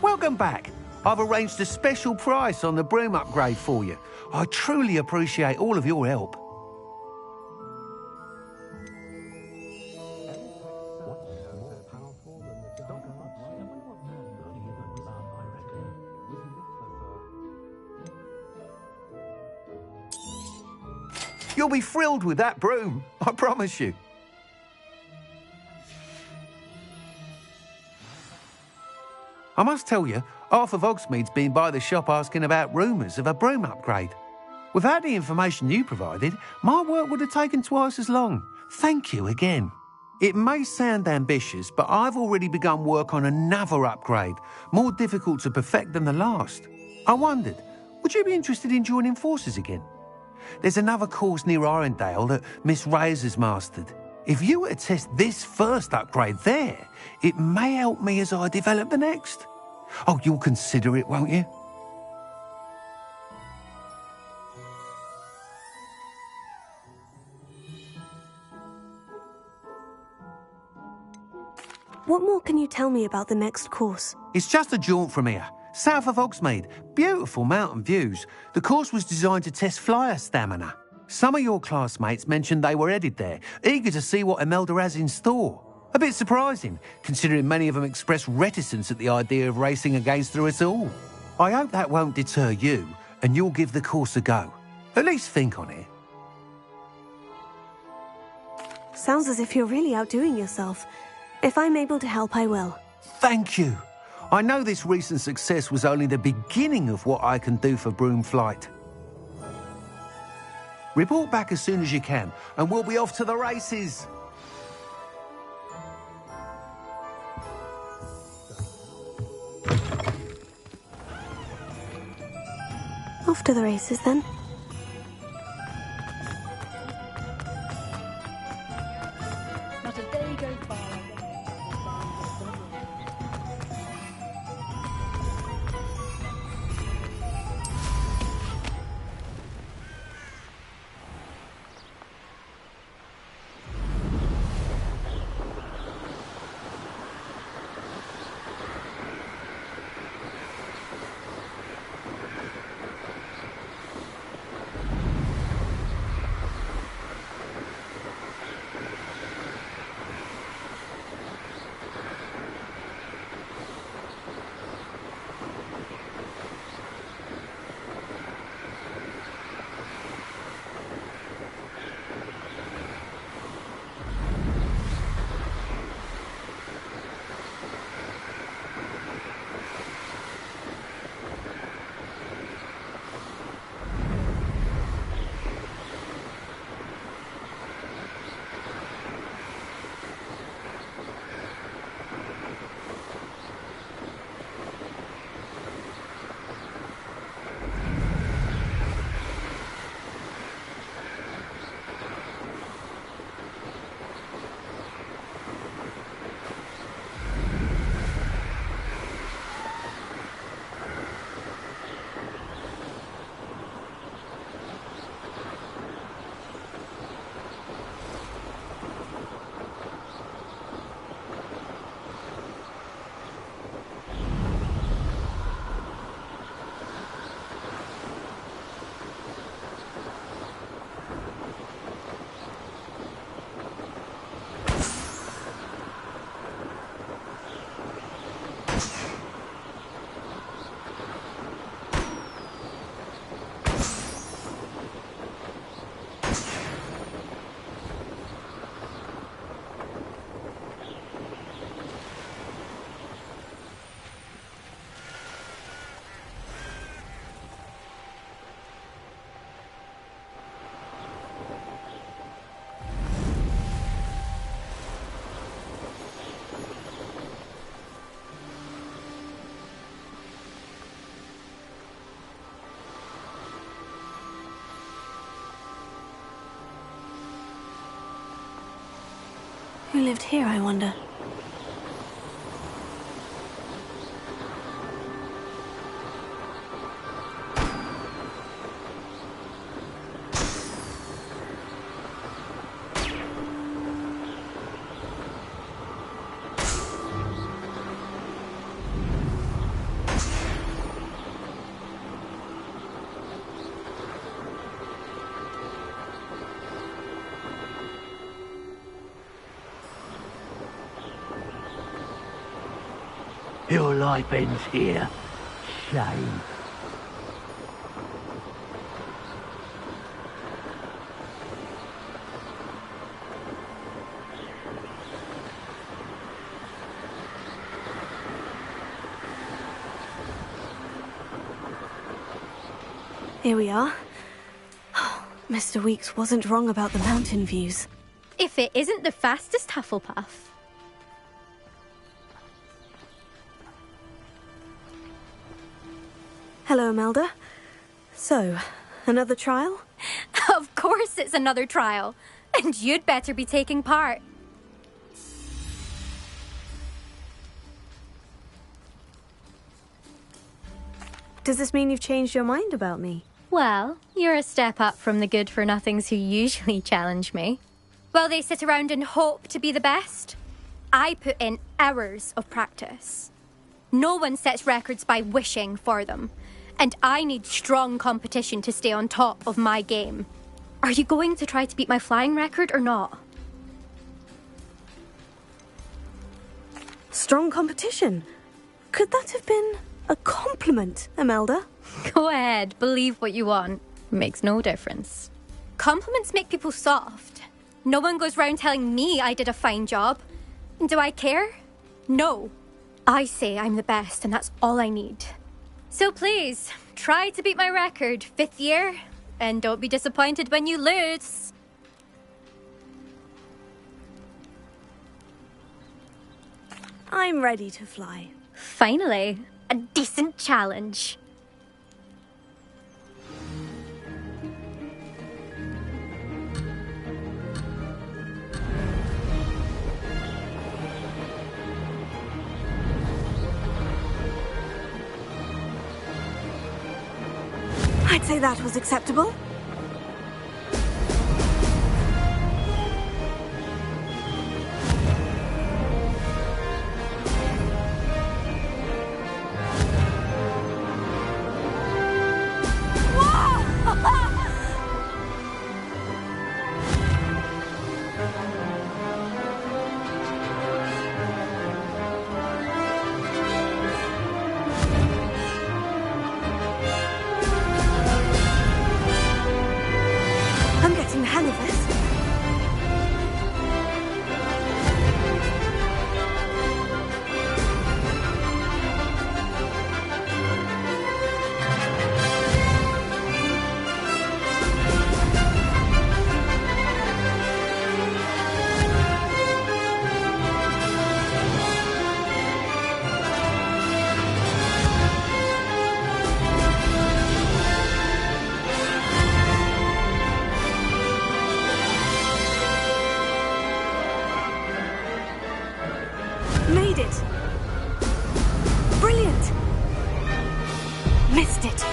Welcome back. I've arranged a special price on the broom upgrade for you. I truly appreciate all of your help. You'll be thrilled with that broom, I promise you. I must tell you, half of Hogsmeade's been by the shop asking about rumours of a broom upgrade. Without the information you provided, my work would have taken twice as long. Thank you again. It may sound ambitious, but I've already begun work on another upgrade, more difficult to perfect than the last. I wondered, would you be interested in joining forces again? There's another course near Arendelle that Miss Reyes has mastered. If you were to test this first upgrade there, it may help me as I develop the next. Oh, you'll consider it, won't you? What more can you tell me about the next course? It's just a jaunt from here, south of Hogsmeade. Beautiful mountain views. The course was designed to test flyer stamina. Some of your classmates mentioned they were headed there, eager to see what Imelda has in store. A bit surprising, considering many of them expressed reticence at the idea of racing against her at all. I hope that won't deter you, and you'll give the course a go. At least think on it. Sounds as if you're really outdoing yourself. If I'm able to help, I will. Thank you. I know this recent success was only the beginning of what I can do for Broomflight. Report back as soon as you can, and we'll be off to the races. Off to the races, then. Not a day goes by. Who lived here, I wonder? Your life ends here. Shame. Here we are. Oh, Mr. Weeks wasn't wrong about the mountain views. If it isn't the fastest Hufflepuff. Hello, Imelda. So, another trial? Of course it's another trial. And you'd better be taking part. Does this mean you've changed your mind about me? Well, you're a step up from the good-for-nothings who usually challenge me. While they sit around and hope to be the best, I put in hours of practice. No one sets records by wishing for them, and I need strong competition to stay on top of my game. Are you going to try to beat my flying record or not? Strong competition? Could that have been a compliment, Imelda? Go ahead, believe what you want. Makes no difference. Compliments make people soft. No one goes round telling me I did a fine job. Do I care? No. I say I'm the best, and that's all I need. So please, try to beat my record, 5th year, and don't be disappointed when you lose. I'm ready to fly. Finally, a decent challenge. I'd say that was acceptable. I'm getting the hang of this. Made it. Brilliant. Missed it.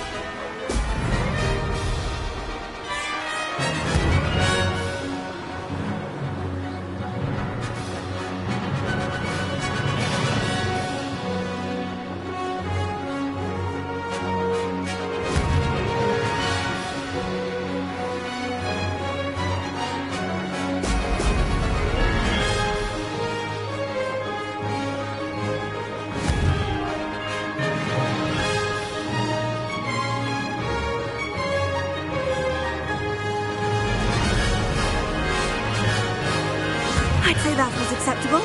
I'd say that was acceptable.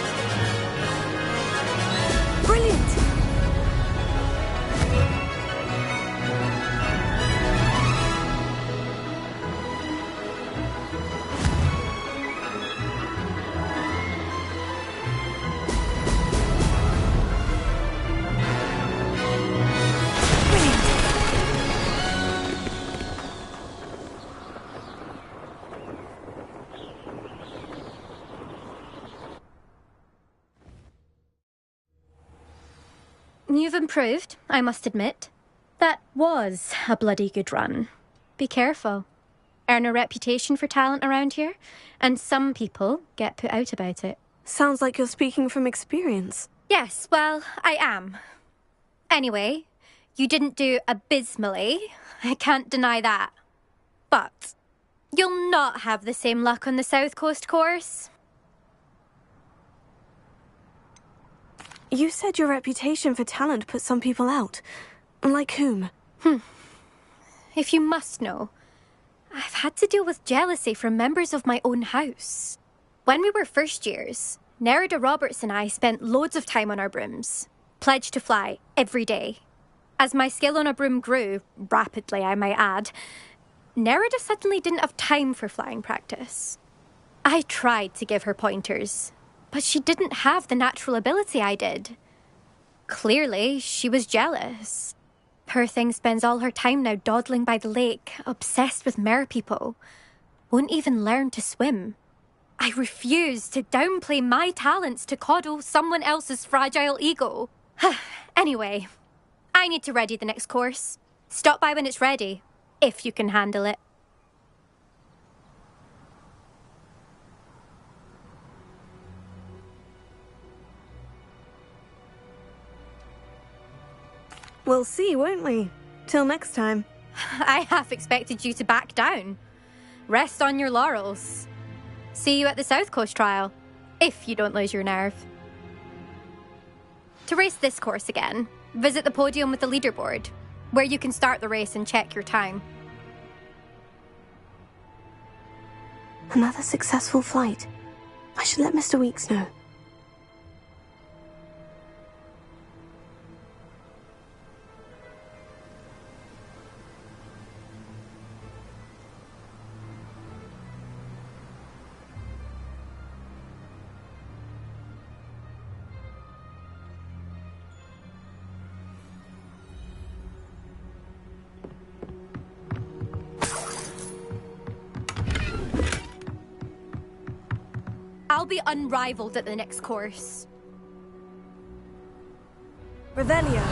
Brilliant. You've improved, I must admit. That was a bloody good run. Be careful. Earn a reputation for talent around here, and some people get put out about it. Sounds like you're speaking from experience. Yes, well, I am. Anyway, you didn't do abysmally. I can't deny that. But you'll not have the same luck on the South Coast course. You said your reputation for talent put some people out. Like whom? If you must know, I've had to deal with jealousy from members of my own house. When we were first years, Nerida Roberts and I spent loads of time on our brooms, pledged to fly every day. As my skill on a broom grew, rapidly I might add, Nerida suddenly didn't have time for flying practice. I tried to give her pointers, but she didn't have the natural ability I did. Clearly, she was jealous. Poor thing spends all her time now dawdling by the lake, obsessed with merpeople. Won't even learn to swim. I refuse to downplay my talents to coddle someone else's fragile ego. Anyway, I need to ready the next course. Stop by when it's ready, if you can handle it. We'll see, won't we? Till next time. I half expected you to back down. Rest on your laurels. See you at the South Coast trial, if you don't lose your nerve. To race this course again, visit the podium with the leaderboard, where you can start the race and check your time. Another successful flight. I should let Mr. Weeks know. I'll be unrivaled at the next course. Revelio.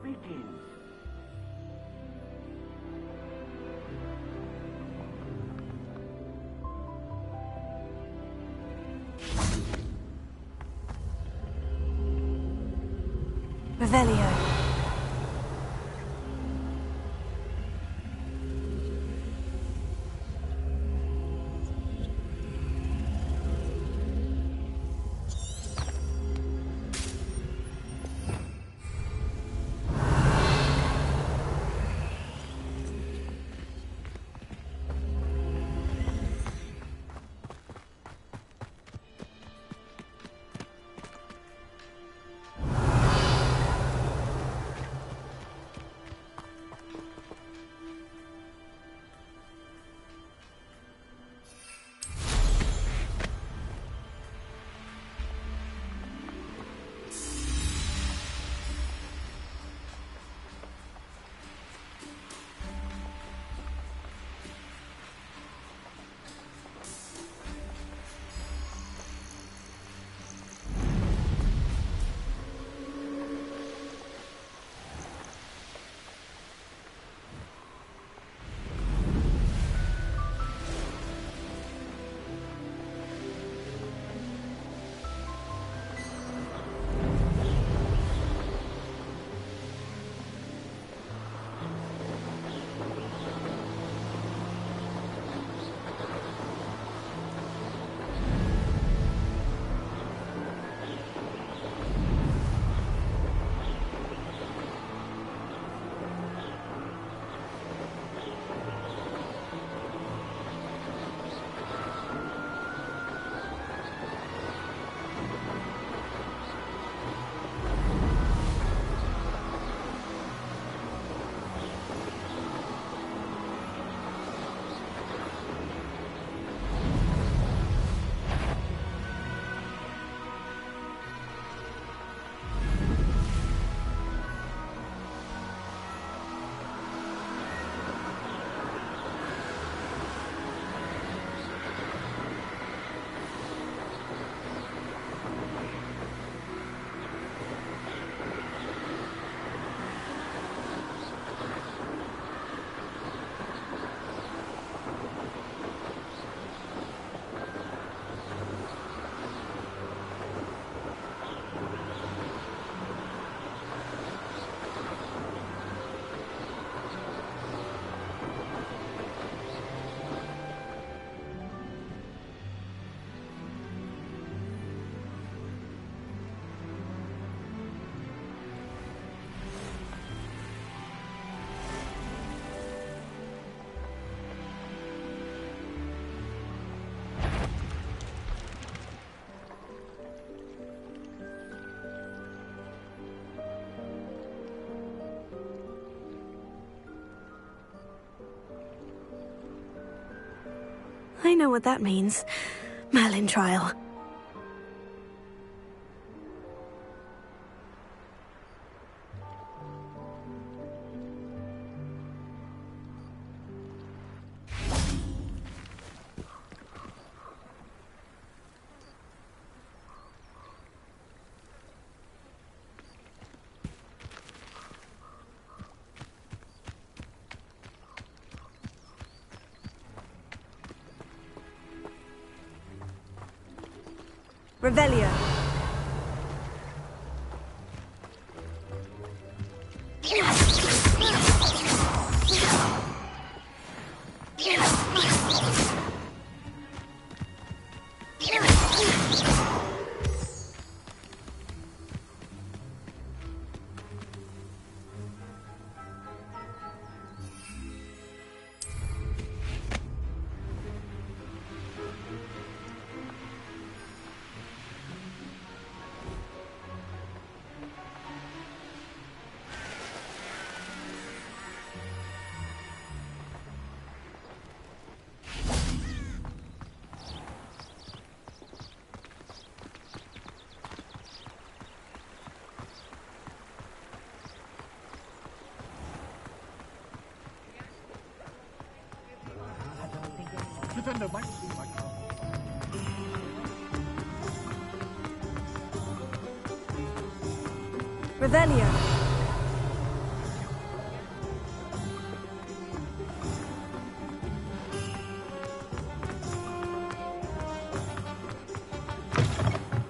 Begins. Revelio. know what that means. Merlin trial. Revelio. Revelio.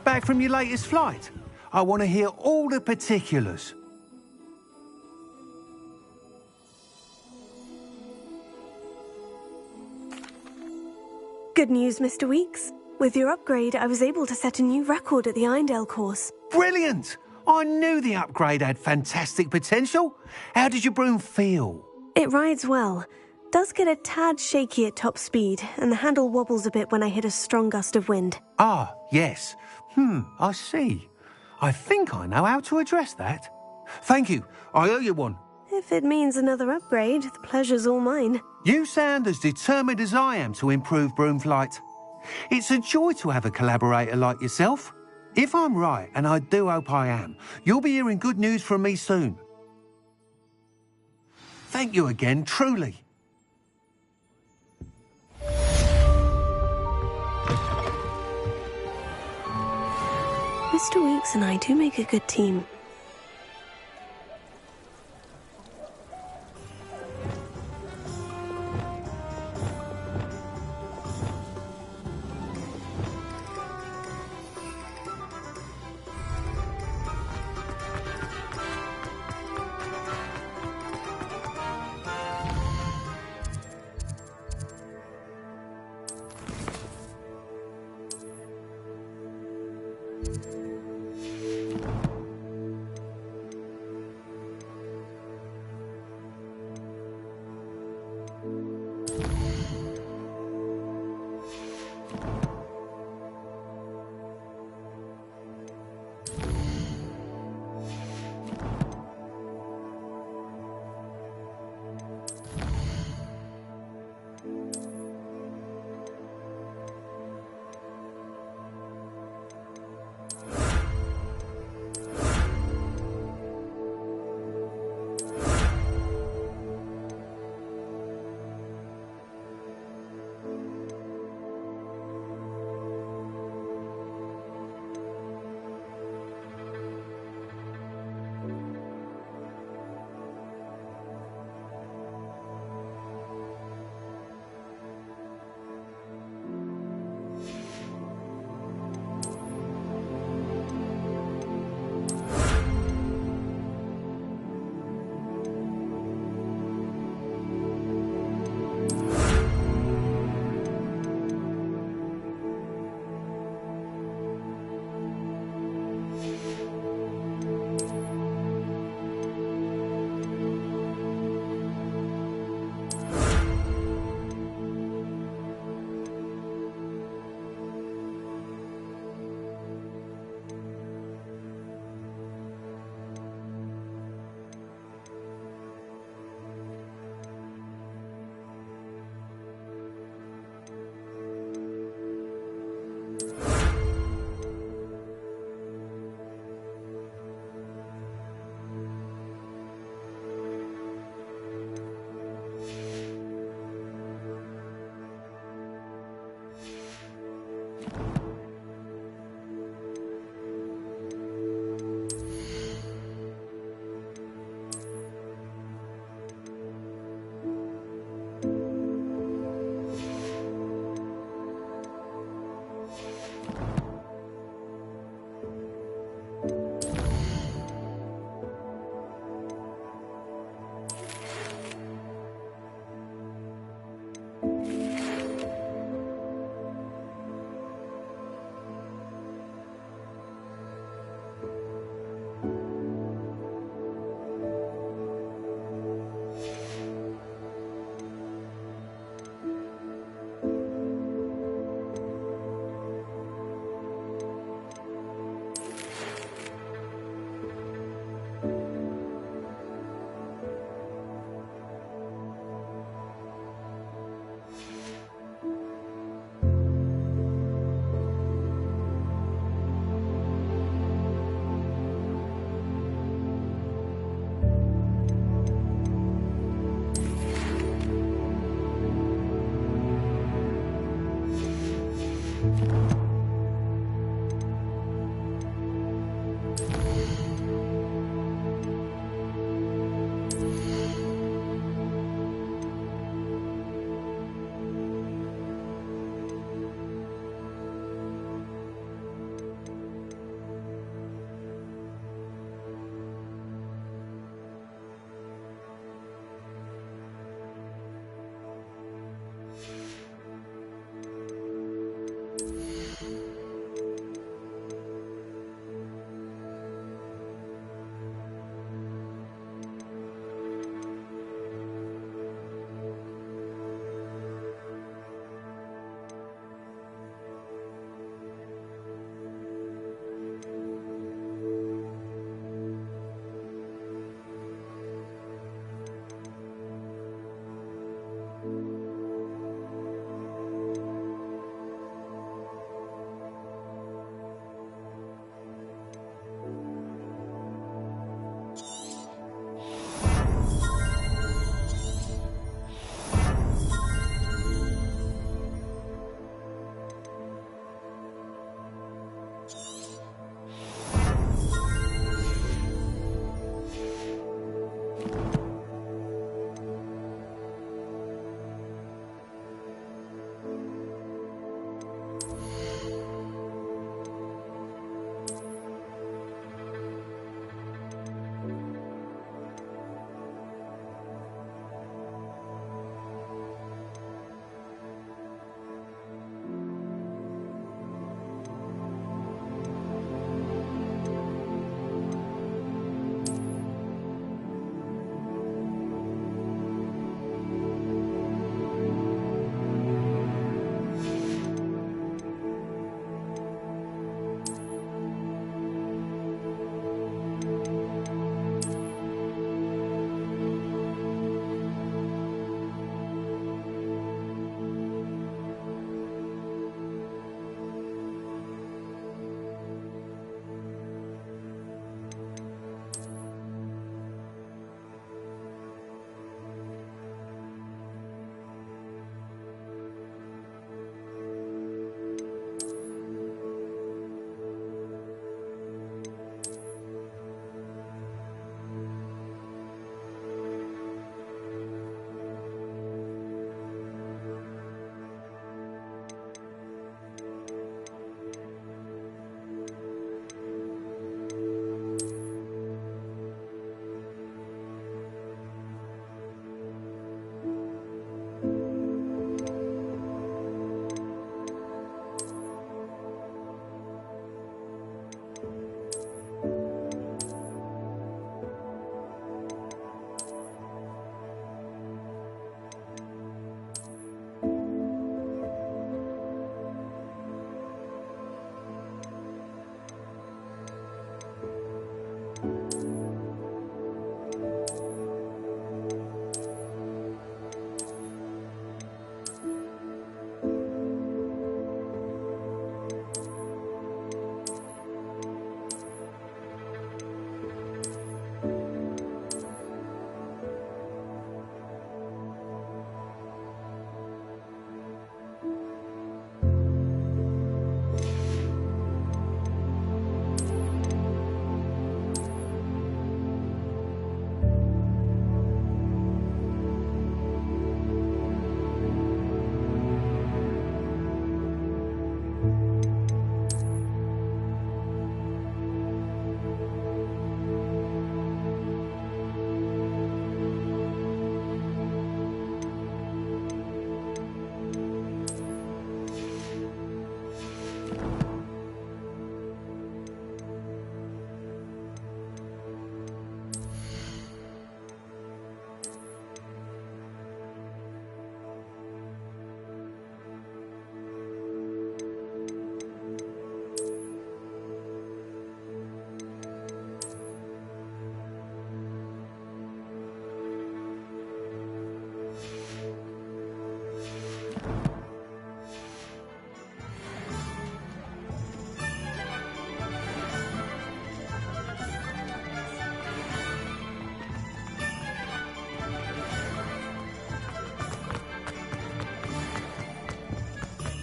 Back from your latest flight? I want to hear all the particulars. Good news, Mr. Weeks. With your upgrade, I was able to set a new record at the Irondale course. Brilliant! I knew the upgrade had fantastic potential. How did your broom feel? It rides well. Does get a tad shaky at top speed, and the handle wobbles a bit when I hit a strong gust of wind. Ah, yes. I see. I think I know how to address that. Thank you. I owe you one. If it means another upgrade, the pleasure's all mine. You sound as determined as I am to improve broom flight. It's a joy to have a collaborator like yourself. If I'm right, and I do hope I am, you'll be hearing good news from me soon. Thank you again, truly. Mr. Weeks and I do make a good team.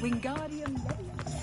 Wingardium Leviosa.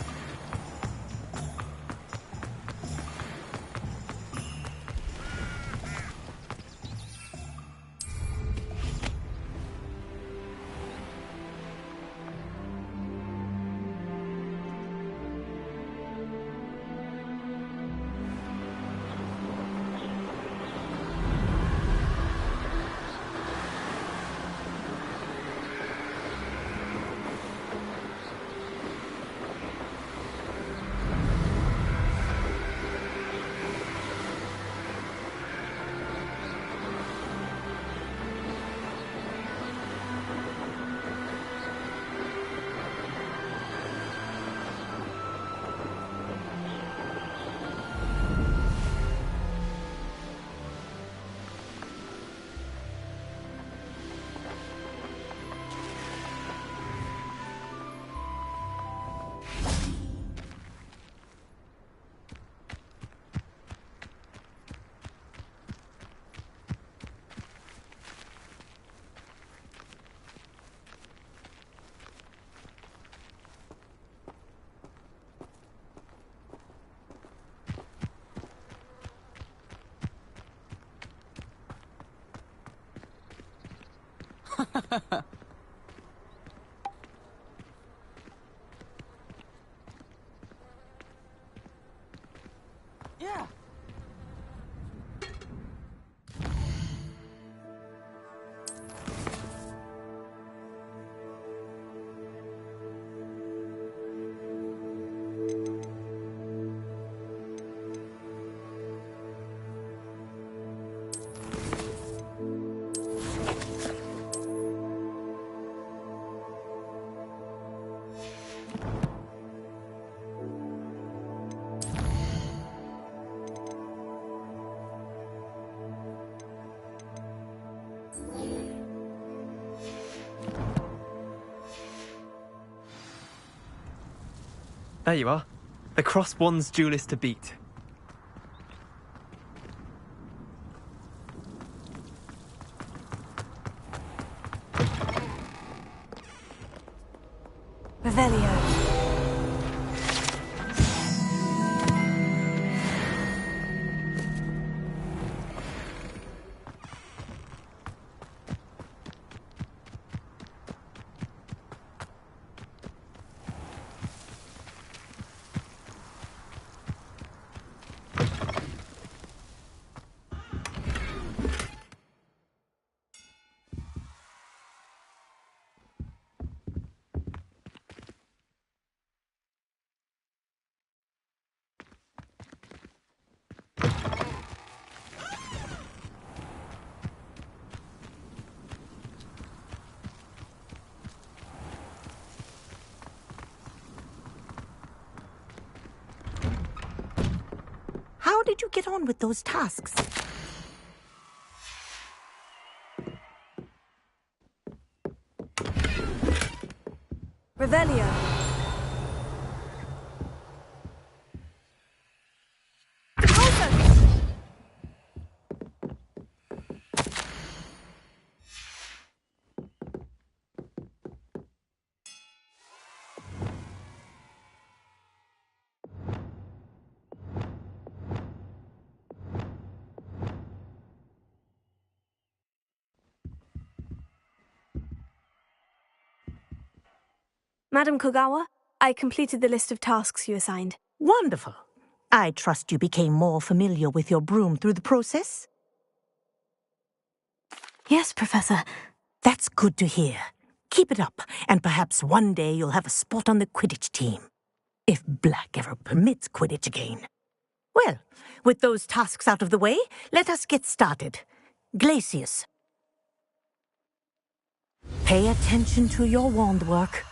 Yeah. There you are. The cross wands duelist to beat. Revelio. How did you get on with those tasks? Revelio. Madam Kogawa, I completed the list of tasks you assigned. Wonderful. I trust you became more familiar with your broom through the process? Yes, Professor. That's good to hear. Keep it up, and perhaps one day you'll have a spot on the Quidditch team. If Black ever permits Quidditch again. Well, with those tasks out of the way, let us get started. Glacius. Pay attention to your wand work.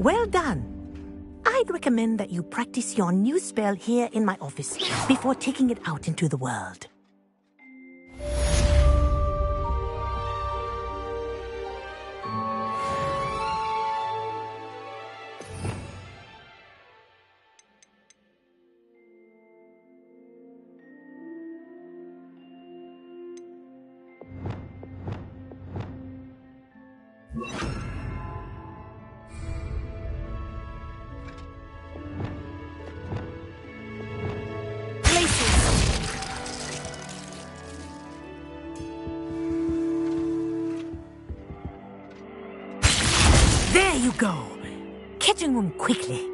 Well done. I'd recommend that you practice your new spell here in my office before taking it out into the world. There you go. Catching them quickly.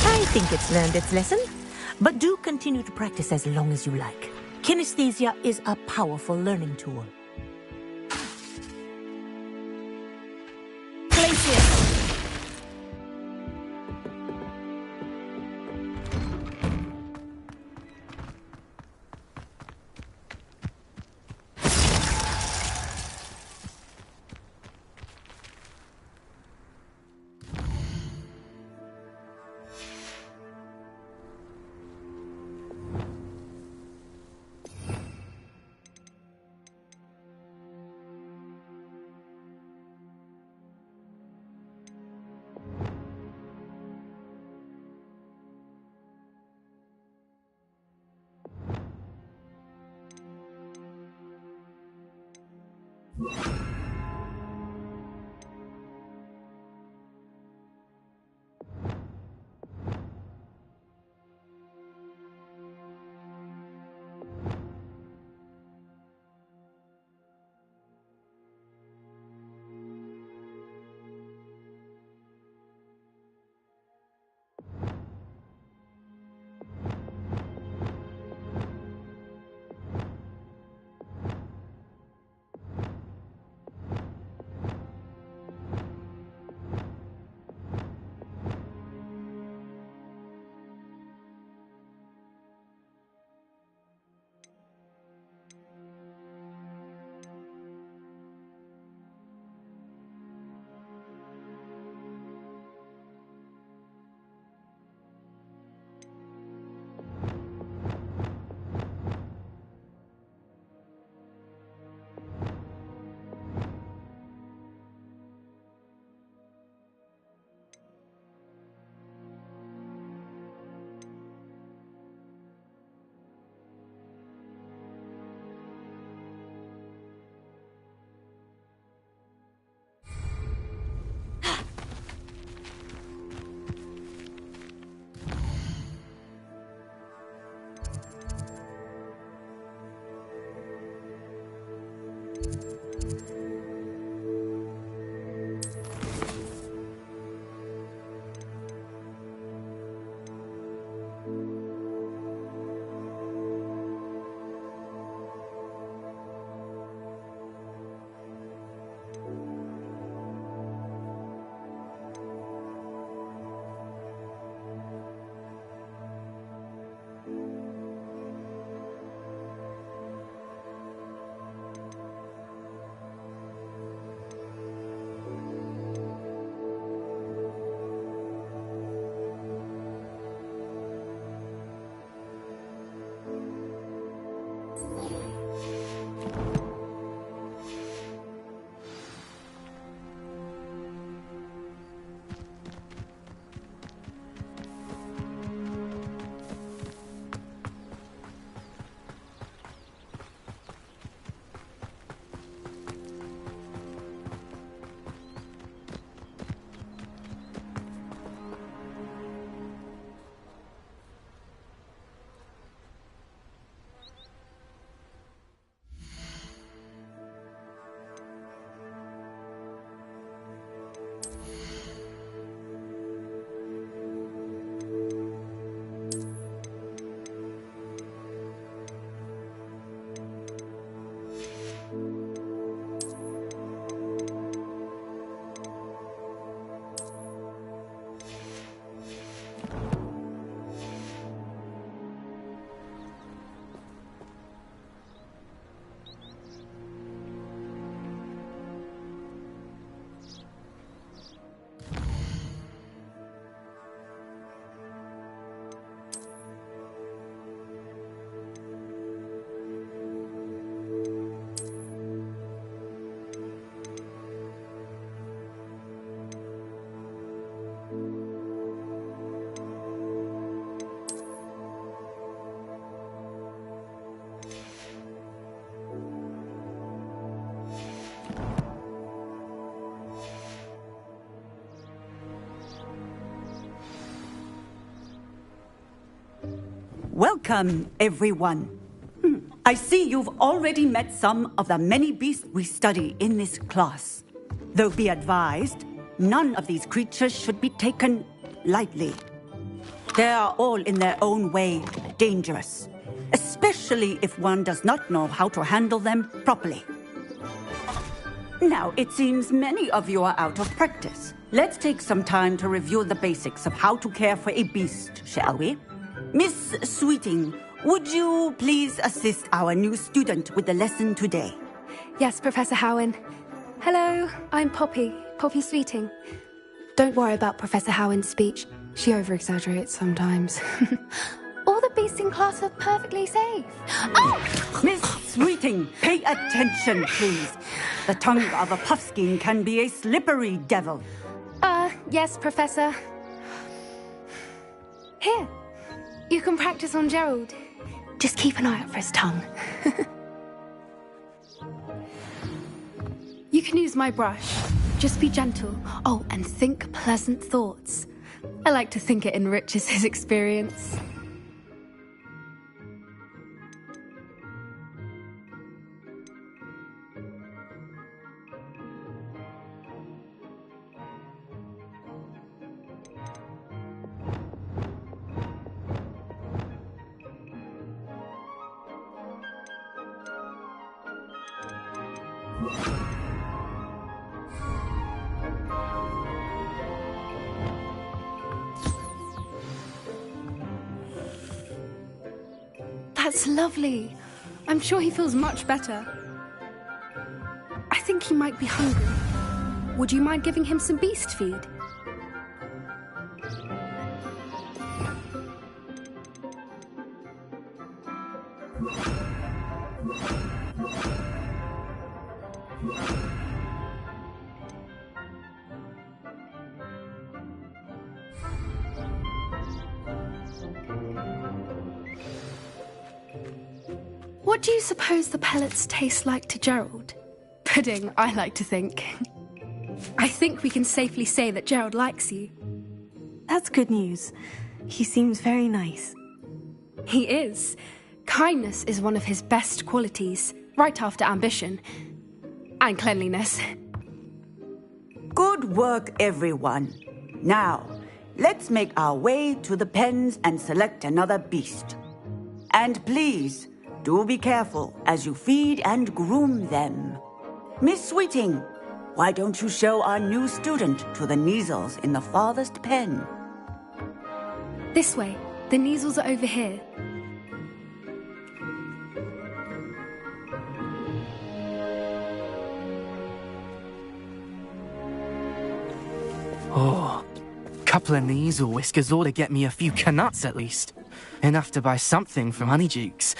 I think it's learned its lesson, but do continue to practice as long as you like. Kinesthesia is a powerful learning tool. Welcome, everyone. I see you've already met some of the many beasts we study in this class. Though be advised, none of these creatures should be taken lightly. They are all in their own way dangerous, especially if one does not know how to handle them properly. Now, it seems many of you are out of practice. Let's take some time to review the basics of how to care for a beast, shall we? Miss Sweeting, would you please assist our new student with the lesson today? Yes, Professor Howen. Hello, I'm Poppy Sweeting. Don't worry about Professor Howen's speech. She over-exaggerates sometimes. All the beasts in class are perfectly safe. Oh! Miss Sweeting, pay attention, please. The tongue of a puffskein can be a slippery devil. Yes, Professor. Here, you can practice on Gerald. Just keep an eye out for his tongue. You can use my brush. Just be gentle. Oh, and think pleasant thoughts. I like to think it enriches his experience. That's lovely. I'm sure he feels much better. I think he might be hungry. Would you mind giving him some beast feed? What do you suppose the pellets taste like to Gerald? Pudding, I like to think. I think we can safely say that Gerald likes you. That's good news. He seems very nice. He is. Kindness is one of his best qualities, right after ambition. And cleanliness. Good work, everyone. Now, let's make our way to the pens and select another beast. And please, do be careful as you feed and groom them. Miss Sweeting, why don't you show our new student to the Neasels in the farthest pen? This way. The Neasels are over here. Oh, couple of Neasel whiskers ought to get me a few canuts at least. Enough to buy something from Honeydukes.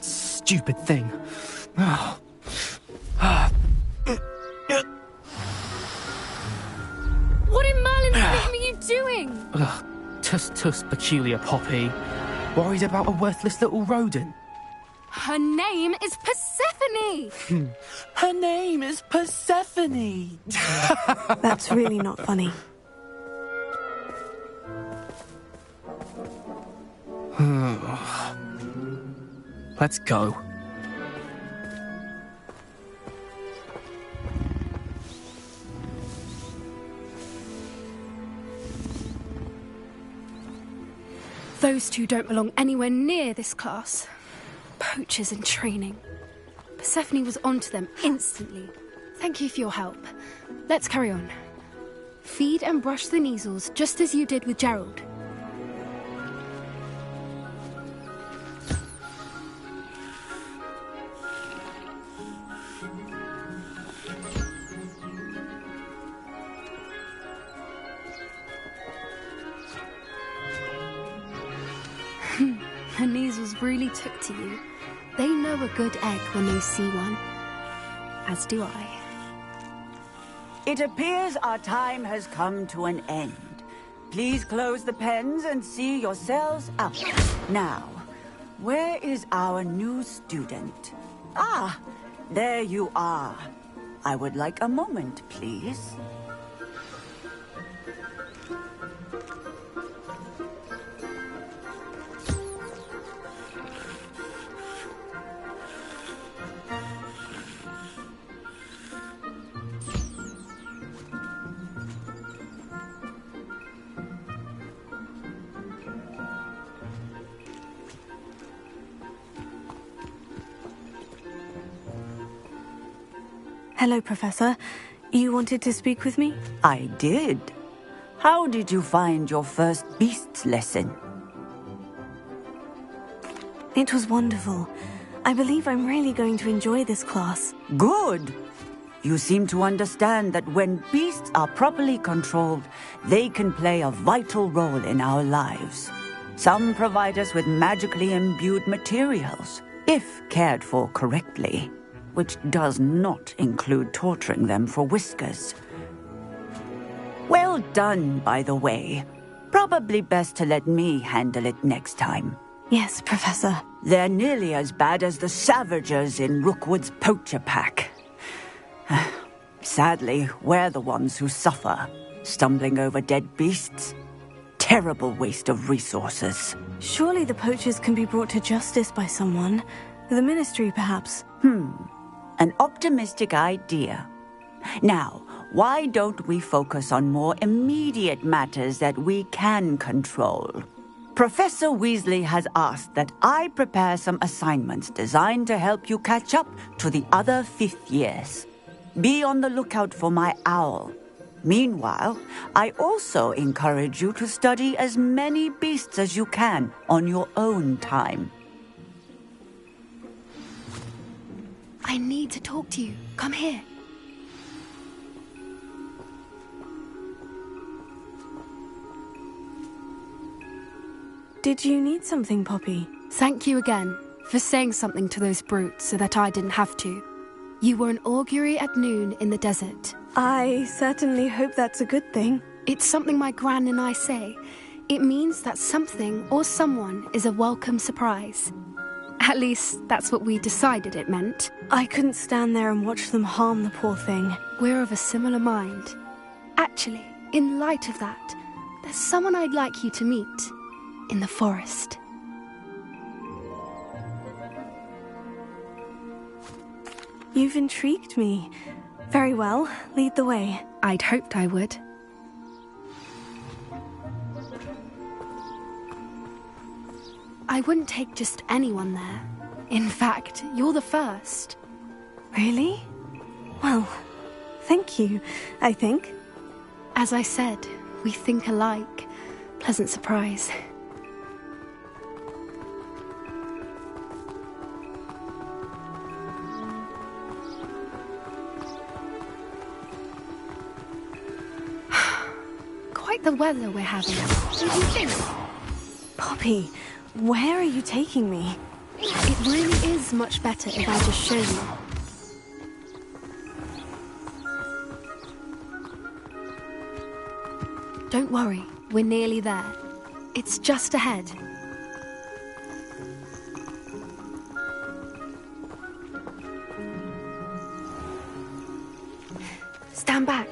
Stupid thing. What in Merlin's name are you doing? Tuss, peculiar Poppy. Worried about a worthless little rodent. Her name is Persephone! Her name is Persephone! That's really not funny. Let's go. Those two don't belong anywhere near this class. Poachers in training. Persephone was onto them instantly. Thank you for your help. Let's carry on. Feed and brush the Neasels just as you did with Gerald. The Neasels really took to you. They know a good egg when they see one. As do I. It appears our time has come to an end. Please close the pens and see yourselves out. Now, where is our new student? Ah, there you are. I would like a moment, please. Hello, Professor. You wanted to speak with me? I did. How did you find your first beasts lesson? It was wonderful. I believe I'm really going to enjoy this class. Good. You seem to understand that when beasts are properly controlled, they can play a vital role in our lives. Some provide us with magically imbued materials, if cared for correctly, which does not include torturing them for whiskers. Well done, by the way. Probably best to let me handle it next time. Yes, Professor. They're nearly as bad as the Savagers in Rookwood's poacher pack. Sadly, we're the ones who suffer, stumbling over dead beasts. Terrible waste of resources. Surely the poachers can be brought to justice by someone. The Ministry, perhaps. An optimistic idea. Now, why don't we focus on more immediate matters that we can control? Professor Weasley has asked that I prepare some assignments designed to help you catch up to the other 5th years. Be on the lookout for my owl. Meanwhile, I also encourage you to study as many beasts as you can on your own time. I need to talk to you. Come here. Did you need something, Poppy? Thank you again for saying something to those brutes so that I didn't have to. You were an augury at noon in the desert. I certainly hope that's a good thing. It's something my gran and I say. It means that something or someone is a welcome surprise. At least, that's what we decided it meant. I couldn't stand there and watch them harm the poor thing. We're of a similar mind. Actually, in light of that, there's someone I'd like you to meet. In the forest. You've intrigued me. Very well, lead the way. I'd hoped I would. I wouldn't take just anyone there. In fact, you're the first. Really? Well, thank you, I think. As I said, we think alike. Pleasant surprise. Quite the weather we're having. What do you think? Poppy, where are you taking me? It really is much better if I just show you. Don't worry, we're nearly there. It's just ahead. Stand back.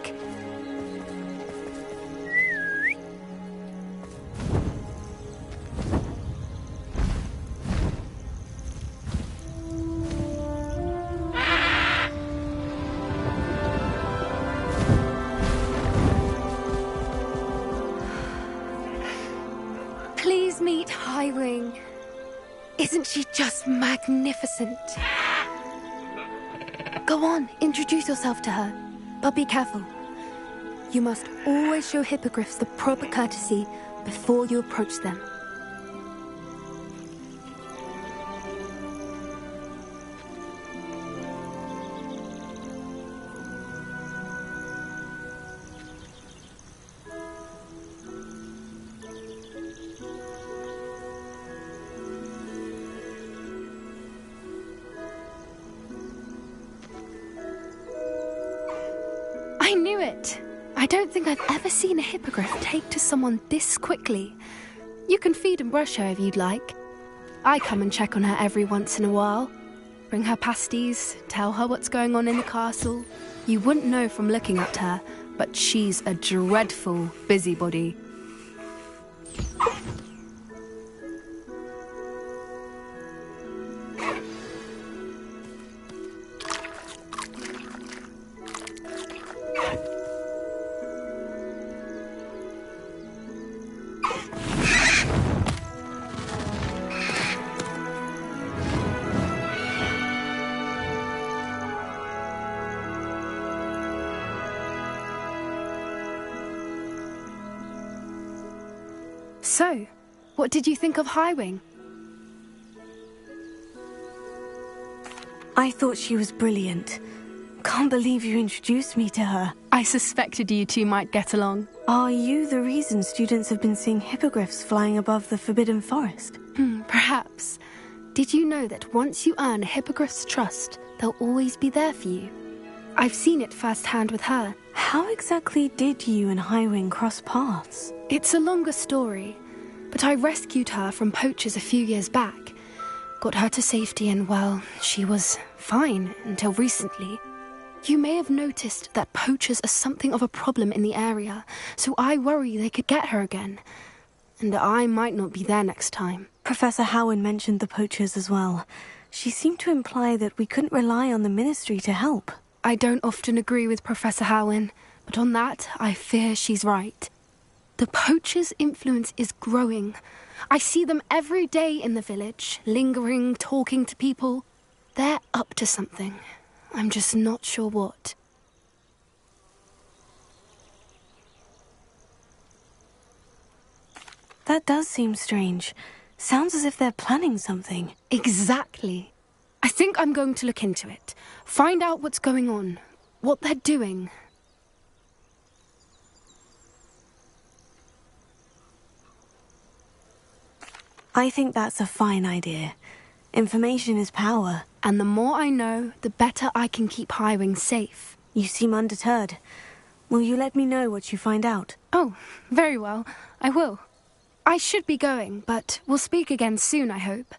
Please meet Highwing. Isn't she just magnificent? Go on, introduce yourself to her. But be careful. You must always show hippogriffs the proper courtesy before you approach them. I knew it! I don't think I've ever seen a hippogriff take to someone this quickly. You can feed and brush her if you'd like. I come and check on her every once in a while. Bring her pasties, tell her what's going on in the castle. You wouldn't know from looking at her, but she's a dreadful busybody. So, what did you think of Highwing? I thought she was brilliant. Can't believe you introduced me to her. I suspected you two might get along. Are you the reason students have been seeing hippogriffs flying above the Forbidden Forest? Perhaps. Did you know that once you earn a hippogriff's trust, they'll always be there for you? I've seen it firsthand with her. How exactly did you and Highwing cross paths? It's a longer story, but I rescued her from poachers a few years back. got her to safety and, well, she was fine until recently. You may have noticed that poachers are something of a problem in the area, so I worry they could get her again. And I might not be there next time. Professor Howen mentioned the poachers as well. She seemed to imply that we couldn't rely on the Ministry to help. I don't often agree with Professor Howen, but on that, I fear she's right. The poachers' influence is growing. I see them every day in the village, lingering, talking to people. They're up to something. I'm just not sure what. That does seem strange. Sounds as if they're planning something. Exactly. I think I'm going to look into it. Find out what's going on. What they're doing. I think that's a fine idea. Information is power. And the more I know, the better I can keep Highwing safe. You seem undeterred. Will you let me know what you find out? Oh, very well. I will. I should be going, but we'll speak again soon, I hope.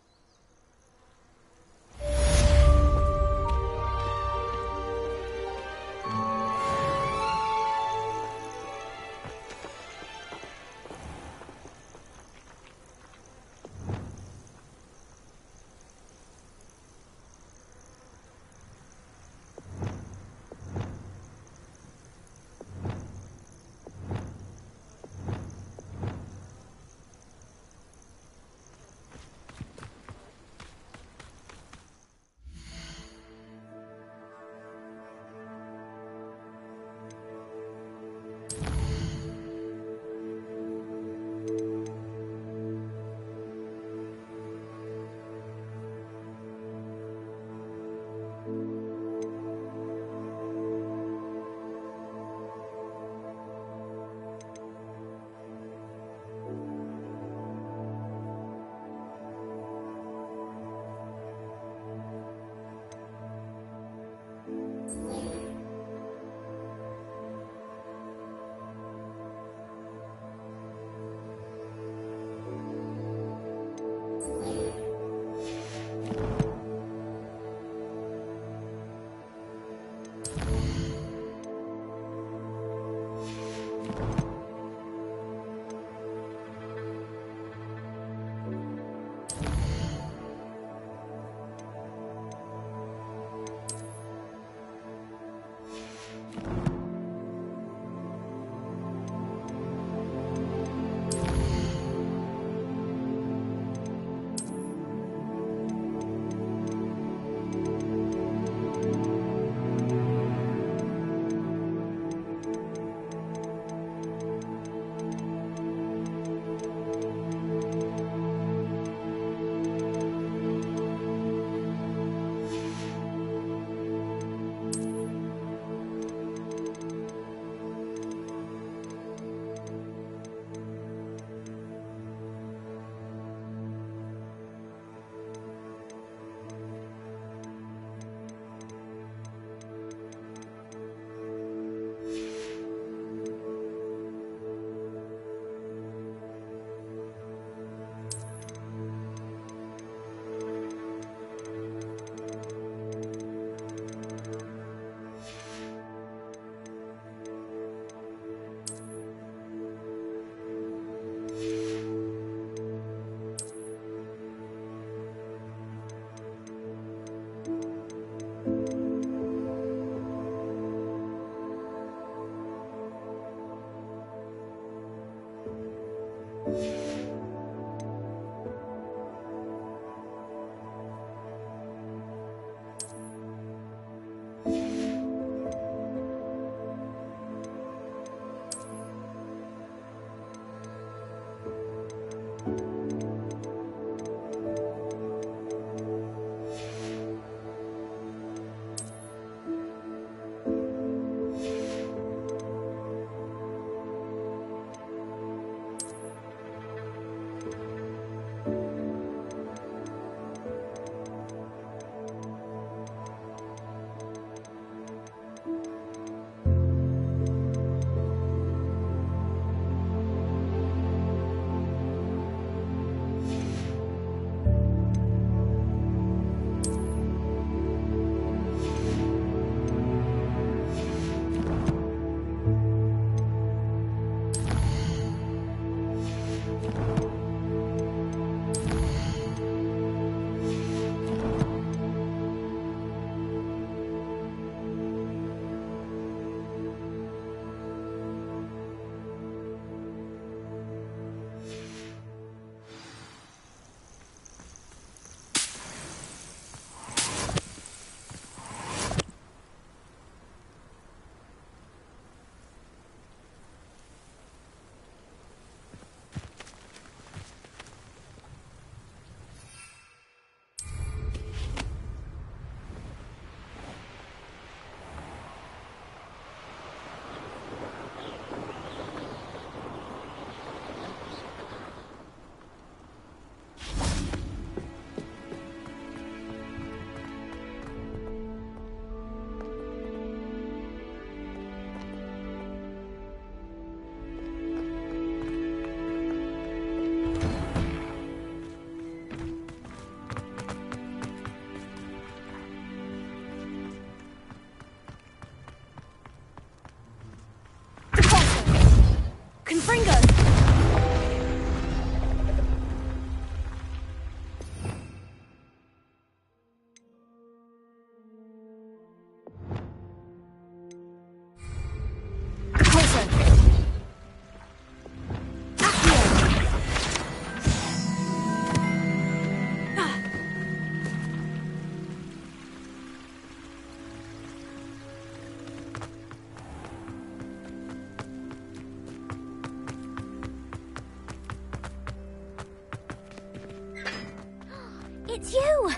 it's you!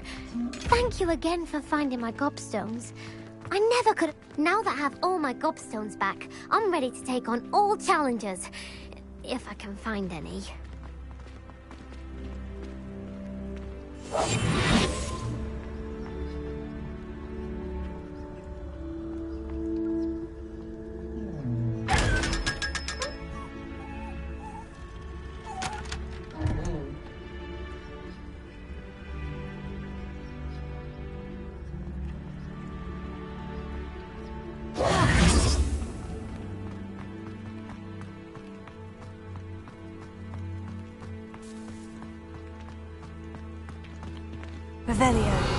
Thank you again for finding my gobstones. I never could... Now that I have all my gobstones back, I'm ready to take on all challenges. If I can find any. Revelio.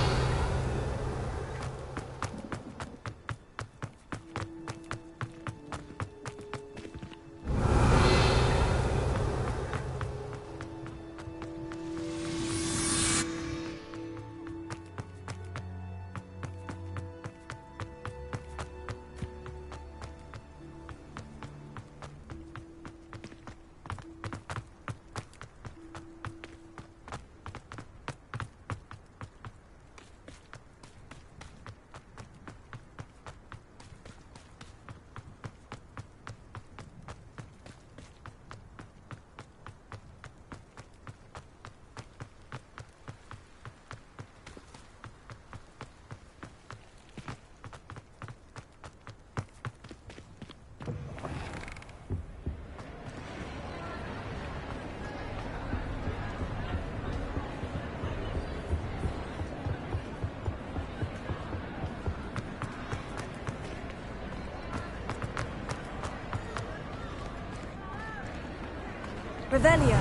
Revelio.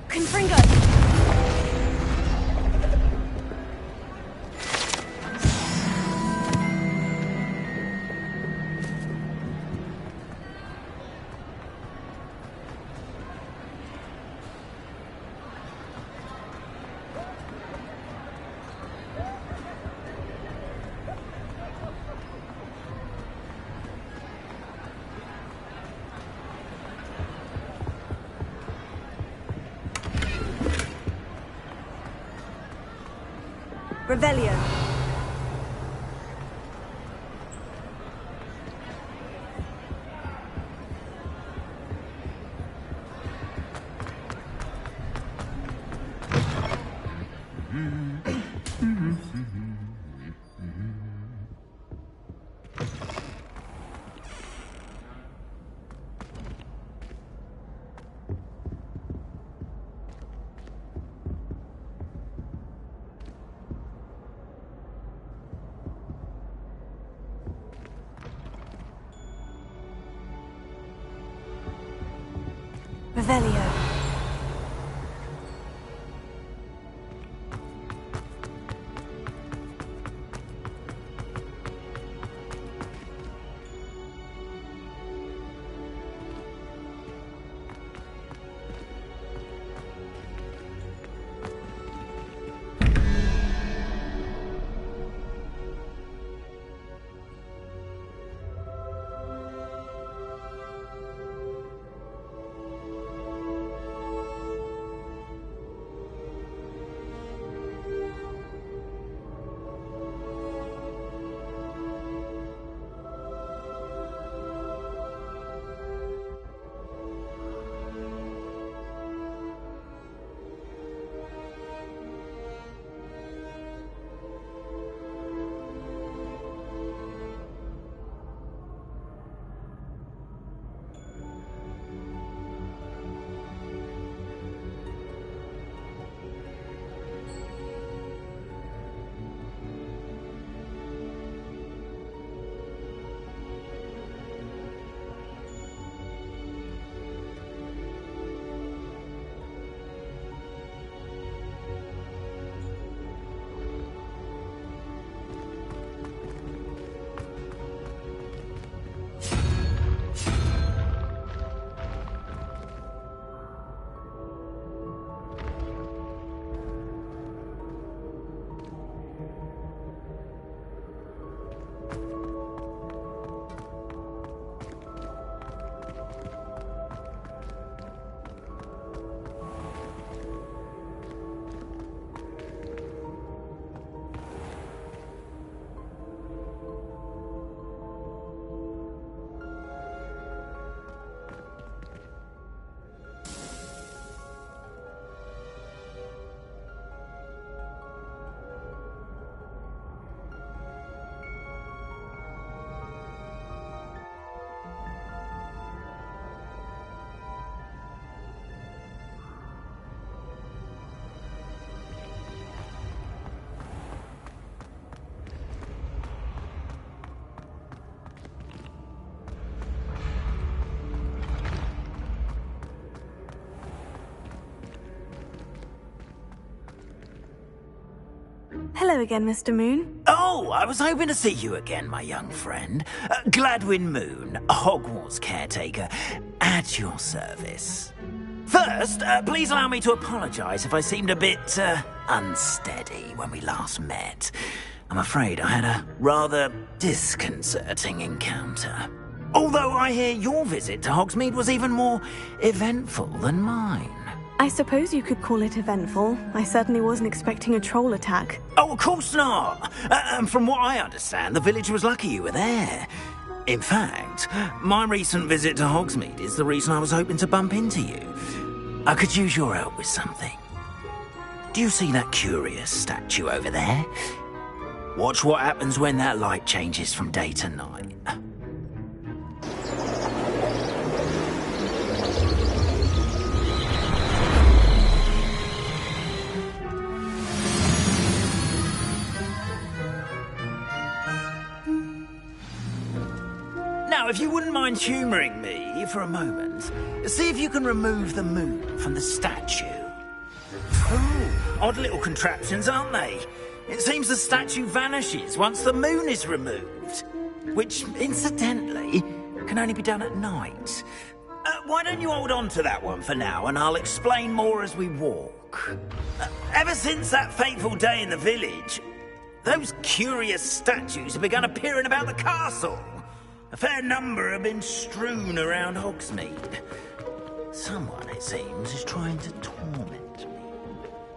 Confringo. Revelio. Revelio. Hello again, Mr. Moon. Oh, I was hoping to see you again, my young friend. Gladwin Moon, Hogwarts caretaker, at your service. First, please allow me to apologise if I seemed a bit unsteady when we last met. I'm afraid I had a rather disconcerting encounter. Although I hear your visit to Hogsmeade was even more eventful than mine. I suppose you could call it eventful. I certainly wasn't expecting a troll attack. Oh, of course not. And from what I understand, the village was lucky you were there. In fact, my recent visit to Hogsmeade is the reason I was hoping to bump into you. I could use your help with something. Do you see that curious statue over there? Watch what happens when that light changes from day to night. Now, if you wouldn't mind humouring me for a moment, see if you can remove the moon from the statue. Oh, odd little contraptions, aren't they? It seems the statue vanishes once the moon is removed, which, incidentally, can only be done at night. Why don't you hold on to that one for now, and I'll explain more as we walk. Ever since that fateful day in the village, those curious statues have begun appearing about the castle. A fair number have been strewn around Hogsmeade. Someone, it seems, is trying to torment me.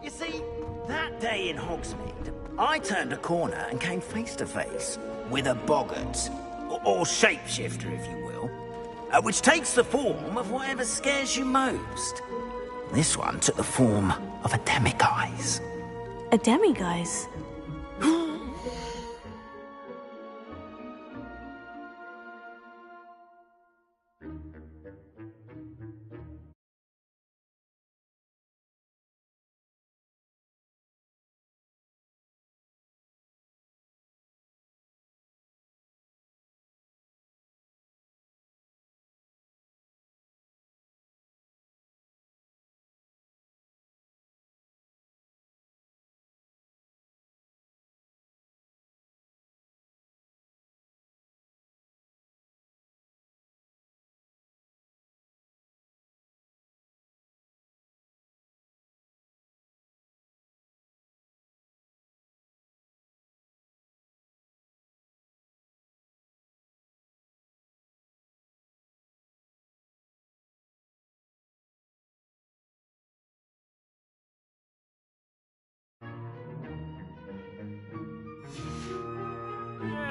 You see, that day in Hogsmeade, I turned a corner and came face to face with a boggart, or shapeshifter, if you will, which takes the form of whatever scares you most. This one took the form of a demiguise. A demiguise?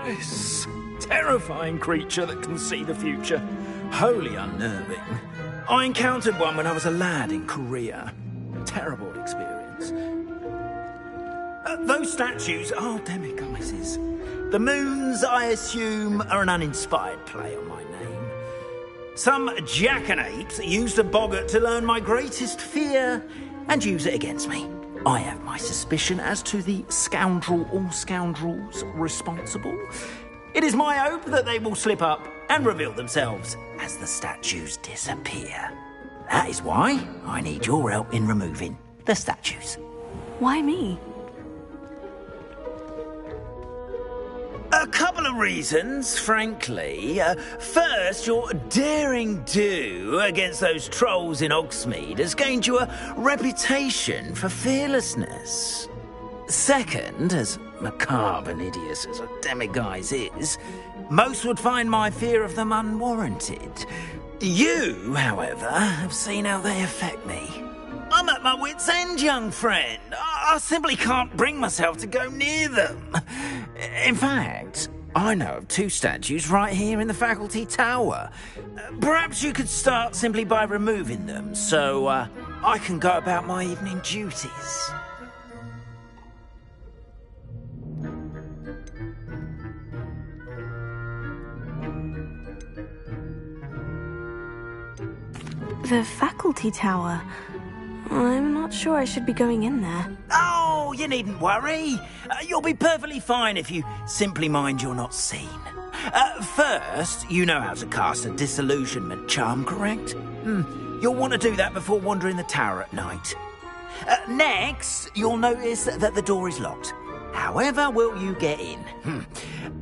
This terrifying creature that can see the future. Wholly unnerving. I encountered one when I was a lad in Korea. Terrible experience. Those statues are demiguises. The moons, I assume, are an uninspired play on my name. Some jackanapes used a boggart to learn my greatest fear and use it against me. I have my suspicion as to the scoundrel or scoundrels responsible. It is my hope that they will slip up and reveal themselves as the statues disappear. That is why I need your help in removing the statues. Why me? A couple of reasons, frankly. First, your daring do against those trolls in Hogsmeade has gained you a reputation for fearlessness. Second, as macabre and hideous as a demiguise is, most would find my fear of them unwarranted. You, however, have seen how they affect me. I'm at my wit's end, young friend. I simply can't bring myself to go near them. In fact, I know of 2 statues right here in the faculty tower. Perhaps you could start simply by removing them, so I can go about my evening duties. The faculty tower. I'm not sure I should be going in there. Oh, you needn't worry. You'll be perfectly fine if you simply mind you're not seen. First, you know how to cast a disillusionment charm, correct? You'll want to do that before wandering the tower at night. Next, you'll notice that the door is locked. However will you get in?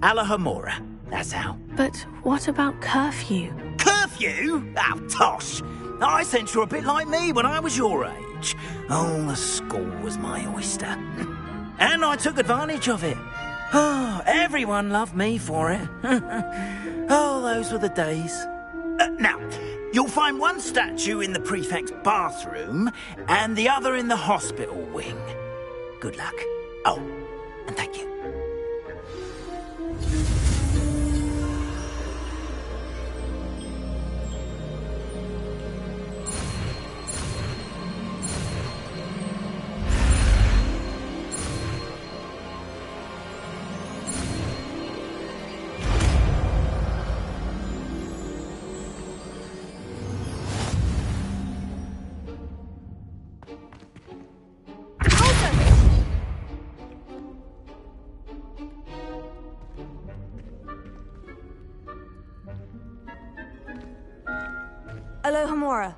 Alahomora, that's how. But what about curfew? Curfew? Oh, tosh. I sense you're a bit like me when I was your age. Oh, the school was my oyster. And I took advantage of it. Oh, everyone loved me for it. Oh, those were the days. Now, you'll find one statue in the prefect's bathroom and the other in the hospital wing. Good luck. Oh, and thank you. Alohomora.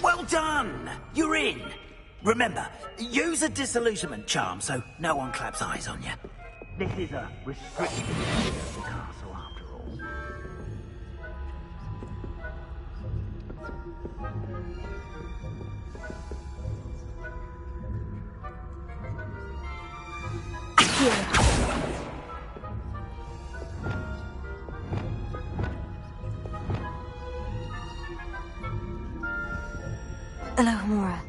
Well done! You're in. Remember, use a disillusionment charm so no one claps eyes on you. This is a restricted area of the castle, after all. Hello, Hamura.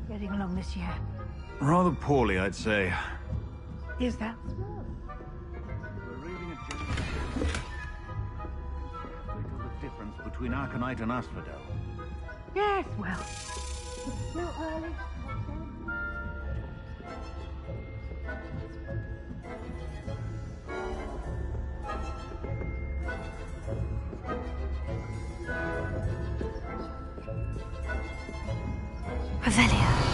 Getting along this year. Rather poorly, I'd say. Is that so? We're reading a general... They tell the difference between Arcanite and Asphodel. Yes, well, it's still early. Revelio.